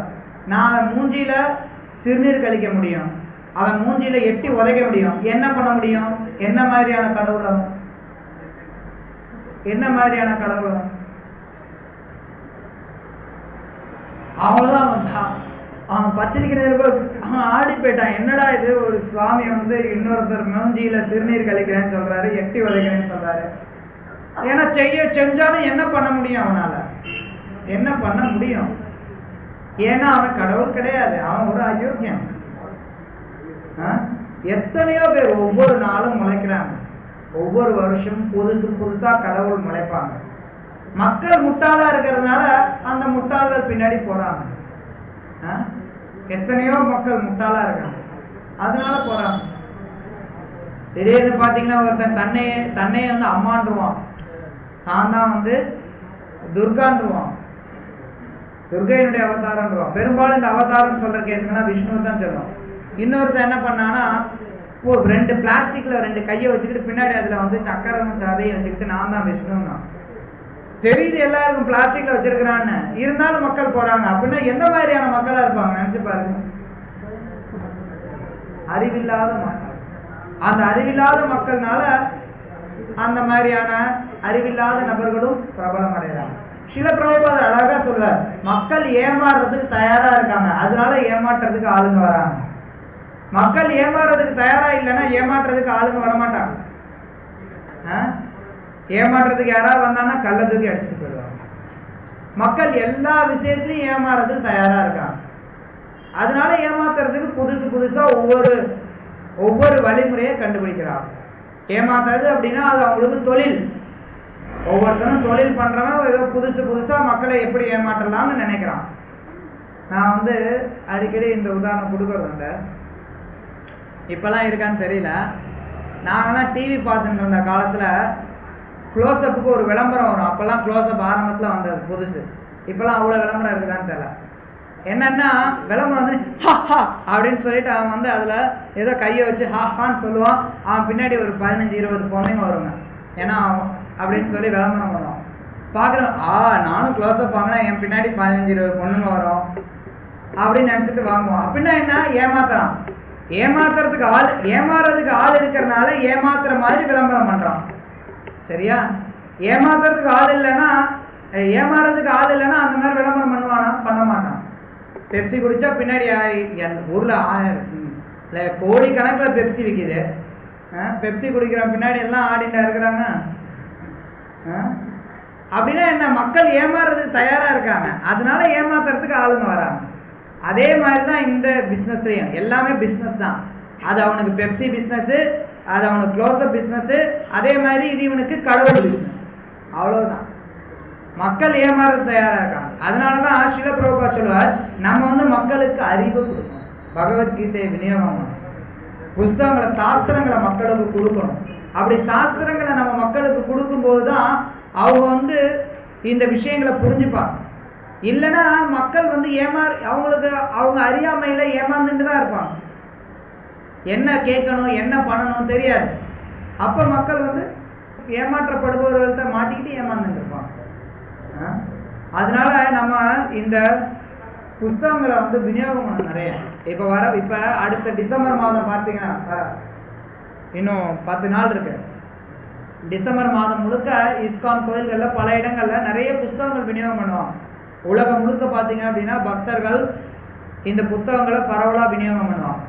நான் மூஞ்சியில சிறுநீர் கழிக்க முடியும், அவன் மூஞ்சியில எட்டி உதைக்க முடியும், என்ன பண்ண முடியும்? என்ன மாதிரியான கடவுள் அவன்? என்ன மாதிரியான கடவுள் அவன்தான்? அவன் பத்திரிகை நிருபர் அவன் ஆடி போயிட்டான். என்னடா இது, ஒரு சுவாமி இன்னொருத்தர் மூஞ்சியில சிறுநீர் கழிக்கிறேன்னு சொல்றாரு, எட்டி உதைக்கிறேன்னு சொல்றாரு. ஏன்னா செஞ்சாலும் என்ன பண்ண முடியும்? அவனால என்ன பண்ண முடியும்? ஏன்னா அவன் கடவுள் கிடையாது, அவன் ஒரு அயோக்கியன். எத்தனையோ பேர் ஒவ்வொரு நாளும் முளைக்கிறாங்க, ஒவ்வொரு வருஷம் புதுசா கடவுள் முளைப்பாங்க. மக்கள் முட்டாளா இருக்கிறதுனால அந்த முட்டாள்கள் பின்னாடி போறாங்க. எத்தனையோ மக்கள் முட்டாளா இருக்காங்க, அதனால போறாங்க. திடீர்னு பாத்தீங்கன்னா ஒருத்தன் தன்னையே வந்து அம்மான்றுவான், தான் தான் வந்து துர்கான்றுவான், துர்கையினுடைய அவதாரம்ன்றோம். பெரும்பாலும் இந்த அவதாரம் சொல்ற கேஸுங்கன்னா விஷ்ணு தான் சொல்லுவோம். இன்னொருத்தர் என்ன பண்ணானா, 2 பிளாஸ்டிக்ல 2 கையை வச்சுக்கிட்டு பின்னாடி அதுல வந்து சக்கரமும் சதையும் வச்சுக்கிட்டு நான் தான் விஷ்ணுன்னா தெரியுது, எல்லாருக்கும் பிளாஸ்டிக்ல வச்சிருக்கிறான்னு. இருந்தாலும் மக்கள் போறாங்க. அப்படின்னா எந்த மாதிரியான மக்களா இருப்பாங்க நினைச்சு பாருங்க. அறிவில்லாத மக்கள். அந்த அறிவில்லாத மக்கள்னால அந்த மாதிரியான அறிவில்லாத நபர்களும் பிரபலம் அடைகிறாங்க. சில பிரபுபாதர் அழகா சொல்ற, மக்கள் ஏமாறுறதுக்கு தயாரா இருக்காங்க, அதனால ஏமாற்றுறதுக்கு ஆளுங்க வராங்க. மக்கள் ஏமாறுறதுக்கு தயாரா இல்லைன்னா ஏமாற்றுறதுக்கு ஆளுங்க வரமாட்டாங்க. ஏமாற்றுறதுக்கு யாராவது வந்தாங்கன்னா கள்ள தூக்கி அடிச்சுட்டு போயிடுவாங்க. மக்கள் எல்லா விஷயத்திலையும் ஏமாறுறதுக்கு தயாரா இருக்காங்க, அதனால ஏமாத்துறதுக்கு புதுசா ஒவ்வொரு வழிமுறையை கண்டுபிடிக்கிறாங்க. ஏமாத்துறது அப்படின்னா அது அவங்களுக்கு தொழில். ஒவ்வொருத்தரும் தொழில் பண்றவன் ஏதோ புதுசா மக்களை எப்படி ஏமாற்றலாம்னு நினைக்கிறான். நான் வந்து அடிக்கடி இந்த உதாரணம் கொடுக்கறது உண்டு. இப்பெல்லாம் இருக்கான்னு தெரியல. நாங்கெல்லாம் டிவி பார்த்துட்டு இருந்த காலத்துல க்ளோஸ்அப்புக்கு ஒரு விளம்பரம் வரும். அப்பெல்லாம் க்ளோஸ்அப் ஆரம்பத்துல வந்தது புதுசு. இப்பெல்லாம் அவ்வளவு விளம்பரம் இருக்குதான்னு தெரியல. என்னன்னா விளம்பரம் வந்து ஹா அப்படின்னு சொல்லிட்டு அவன் வந்து அதுல ஏதோ கையை வச்சு ஹான்னு சொல்லுவான். அவன் பின்னாடி ஒரு 15-20 பொண்ணுங்க வருங்க. ஏன்னா அப்படின்னு சொல்லி விளம்பரம் பண்ணுவான். பாக்குறேன், நானும் க்ளோஸ்அப் வாங்கினா என் பின்னாடி 15-20 பொண்ணுங்க வரும் அப்படின்னு நினைச்சிட்டு வாங்குவான். அப்படின்னா என்ன, ஏமாத்துறான். ஏமாறதுக்கு ஆள் இருக்கிறதுனால ஏமாத்துற மாதிரி விளம்பரம் பண்றான். சரியா? ஏமாத்துறதுக்கு ஆள் இல்லைன்னா அந்த மாதிரி விளம்பரம் பண்ணுவானா? பண்ண மாட்டான். பெப்சி குடிச்சா பின்னாடி ஊர்ல கோடி கணக்கில் பெப்சி விற்கிது. பெப்சி குடிக்கிற பின்னாடி எல்லாம் ஆடிட்டா இருக்கிறாங்க. அப்படின்னா என்ன, மக்கள் ஏமாறுறதுக்கு தயாரா இருக்காங்க, அதனால ஏமாத்துறதுக்கு ஆளுங்க வராங்க. அதே மாதிரிதான் இந்த பிசினஸ்லயும் எல்லாமே பிசினஸ் தான். அது அவனுக்கு பெப்சி பிசினஸ், அது அவனுக்கு க்ளோஸ்அப் பிசினஸ், அதே மாதிரி இது இவனுக்கு கடவுள் பிசினஸ். அவ்வளவுதான். மக்கள் ஏமாறுறது தயாரா இருக்காங்க. அதனாலதான் சில பிரபுபா சொல்லுவார், நம்ம வந்து மக்களுக்கு அறிவு கொடுக்கணும், பகவத்கீதையை விநியோகம் பண்ணணும், புஸ்தகங்களை சாஸ்திரங்களை மக்களுக்கு கொடுக்கணும். அப்படி சாஸ்திரங்களை நம்ம மக்களுக்கு கொடுக்கும் போதுதான் அவங்க வந்து இந்த விஷயங்களை புரிஞ்சுப்பாங்க. இல்லைன்னா மக்கள் வந்து அவங்களுக்கு அவங்க அறியாமையில ஏமாந்துட்டு தான் இருப்பாங்க. என்ன கேட்கணும் என்ன பண்ணணும் தெரியாது. அப்ப மக்கள் வந்து ஏமாற்றப்படுபவர்கள்ட்ட மாட்டிக்கிட்டு ஏமாந்துட்டு இருப்பாங்க. அதனால நம்ம இந்த புஸ்தகங்களை வந்து விநியோகம் பண்ண நிறைய. இப்ப அடுத்த டிசம்பர் மாதம் பார்த்தீங்கன்னா இன்னும் 10 நாள் இருக்கு. டிசம்பர் மாதம் முழுக்க இஸ்கான் கோயில்கள்ல பல இடங்கள்ல நிறைய புஸ்தகங்கள் விநியோகம் பண்ணுவாங்க. உலகம் முழுக்க பார்த்தீங்க அப்படின்னா பக்தர்கள் இந்த புத்தகங்களை பரவலா விநியோகம் பண்ணுவாங்க.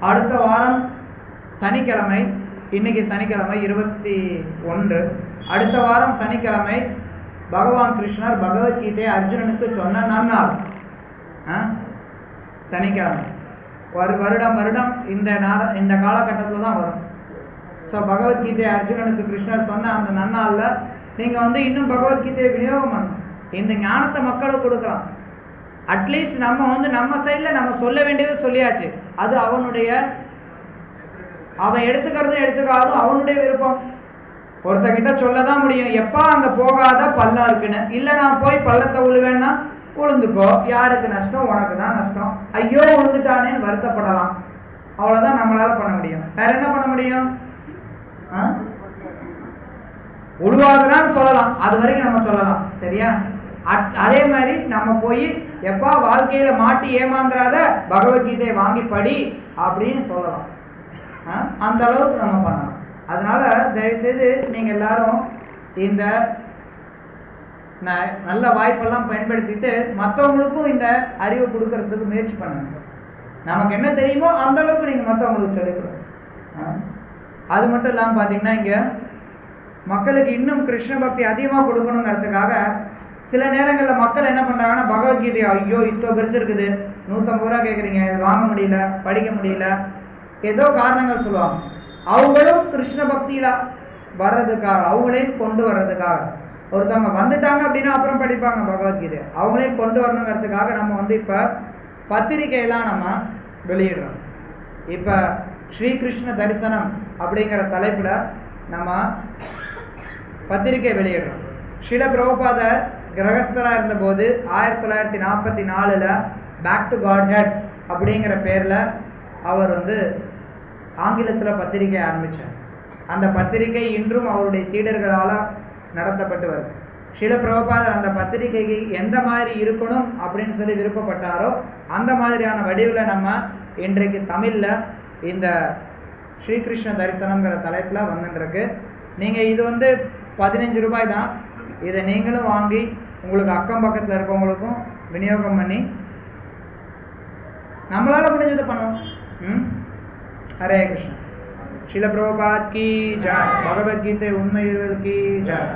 அடுத்த வாரம் சனிக்கிழமை, இன்னைக்கு சனிக்கிழமை 21, அடுத்த வாரம் சனிக்கிழமை பகவான் கிருஷ்ணர் பகவத்கீதை அர்ஜுனனுக்கு சொன்ன நன்னாள். சனிக்கிழமை வருடம் இந்த காலகட்டத்தில் தான் வரும். ஸோ பகவத்கீதை அர்ஜுனனுக்கு கிருஷ்ணர் சொன்ன அந்த நன்னாள்ல நீங்க வந்து இன்னும் பகவத்கீதையை விநியோகம் பண்ணணும். இந்த ஞானத்தை மக்களுக்கு கொடுக்கலாம். அட்லீஸ்ட் நம்ம வந்து நம்ம சைட்ல நம்ம சொல்ல வேண்டியது சொல்லியாச்சு. அது அவன் எடுத்துக்காதும் அவனுடைய விருப்பம். ஒருத்தகிட்ட சொல்லதான் முடியும், எப்பா அங்க போகாத பள்ளம் இருக்குன்னு. இல்ல நான் போய் பள்ளத்தை விழுவேன்னா விழுந்துக்கோ, யாருக்கு நஷ்டம்? உனக்கு தான் நஷ்டம். ஐயோ விழுந்துட்டானேன்னு வருத்தப்படலாம். அவ்வளவுதான் நம்மளால பண்ண முடியும். வேற என்ன பண்ண முடியும்? உழுவாதுன்னு சொல்லலாம், அது வரைக்கும் நம்ம சொல்லலாம். சரியா? அதே மாதிரி நம்ம போய் எப்பா வாழ்க்கையில மாட்டி ஏமாந்துறாத, பகவத்கீதையை வாங்கி படி அப்படின்னு சொல்லலாம். அந்த அளவுக்கு நம்ம பண்ணலாம். அதனால தயவுசெய்து நீங்க எல்லாரும் இந்த நல்ல வாய்ப்பெல்லாம் பயன்படுத்திட்டு மற்றவங்களுக்கும் இந்த அறிவை கொடுக்கறதுக்கு முயற்சி பண்ணுங்க. நமக்கு என்ன தெரியுமோ அந்த அளவுக்கு நீங்க மற்றவங்களுக்கு சொல்லிக்கணும். அது மட்டும் இல்லாம பாத்தீங்கன்னா இங்க மக்களுக்கு இன்னும் கிருஷ்ண பக்தி அதிகமா கொடுக்கணுங்கிறதுக்காக சில நேரங்களில் மக்கள் என்ன பண்ணுறாங்கன்னா பகவத்கீதை ஐயோ இவ்வளோ பெருசு இருக்குது 150 ரூபா கேட்குறீங்க, இது வாங்க முடியல, படிக்க முடியல, ஏதோ காரணங்கள் சொல்லுவாங்க. அவங்களும் கிருஷ்ண பக்தியில் வர்றதுக்காக, அவங்களையும் கொண்டு வர்றதுக்காக, ஒருத்தவங்க வந்துட்டாங்க அப்படின்னா அப்புறம் படிப்பாங்க பகவத்கீதை, அவங்களையும் கொண்டு வரணுங்கிறதுக்காக நம்ம இப்போ பத்திரிகையெல்லாம் நம்ம வெளியிடுறோம். இப்போ ஸ்ரீகிருஷ்ண தரிசனம் அப்படிங்கிற தலைப்பில் நம்ம பத்திரிகை வெளியிடுறோம். ஸ்ரீல பிரபுபாதர் கிரகஸ்தராக இருந்தபோது 1944 பேக் டு காட் ஹெட் அப்படிங்கிற பேரில் அவர் ஆங்கிலத்தில் பத்திரிகை ஆரம்பித்தார். அந்த பத்திரிகை இன்றும் அவருடைய சீடர்களால் நடத்தப்பட்டு வருது. ஸ்ரீல பிரபுபாதர் அந்த பத்திரிகைக்கு எந்த மாதிரி இருக்கணும் அப்படின்னு சொல்லி விருப்பப்பட்டாரோ அந்த மாதிரியான வடிவில் நம்ம இன்றைக்கு தமிழில் இந்த ஸ்ரீகிருஷ்ண தரிசனம்ங்கிற தலைப்பில் வந்துட்டுருக்கு. நீங்கள் இது 15 ரூபாய் தான். இதை நீங்களும் வாங்கி உங்களுக்கு அக்கம் பக்கத்தில் இருக்கவங்களுக்கும் விநியோகம் பண்ணி நம்மளால் முடிஞ்சது பண்ணுவோம். ஹரே கிருஷ்ணா. ஸ்ரீல பிரபுபாத் கி ஜெய். பகவத்கீதை உண்மை கி ஜெய்.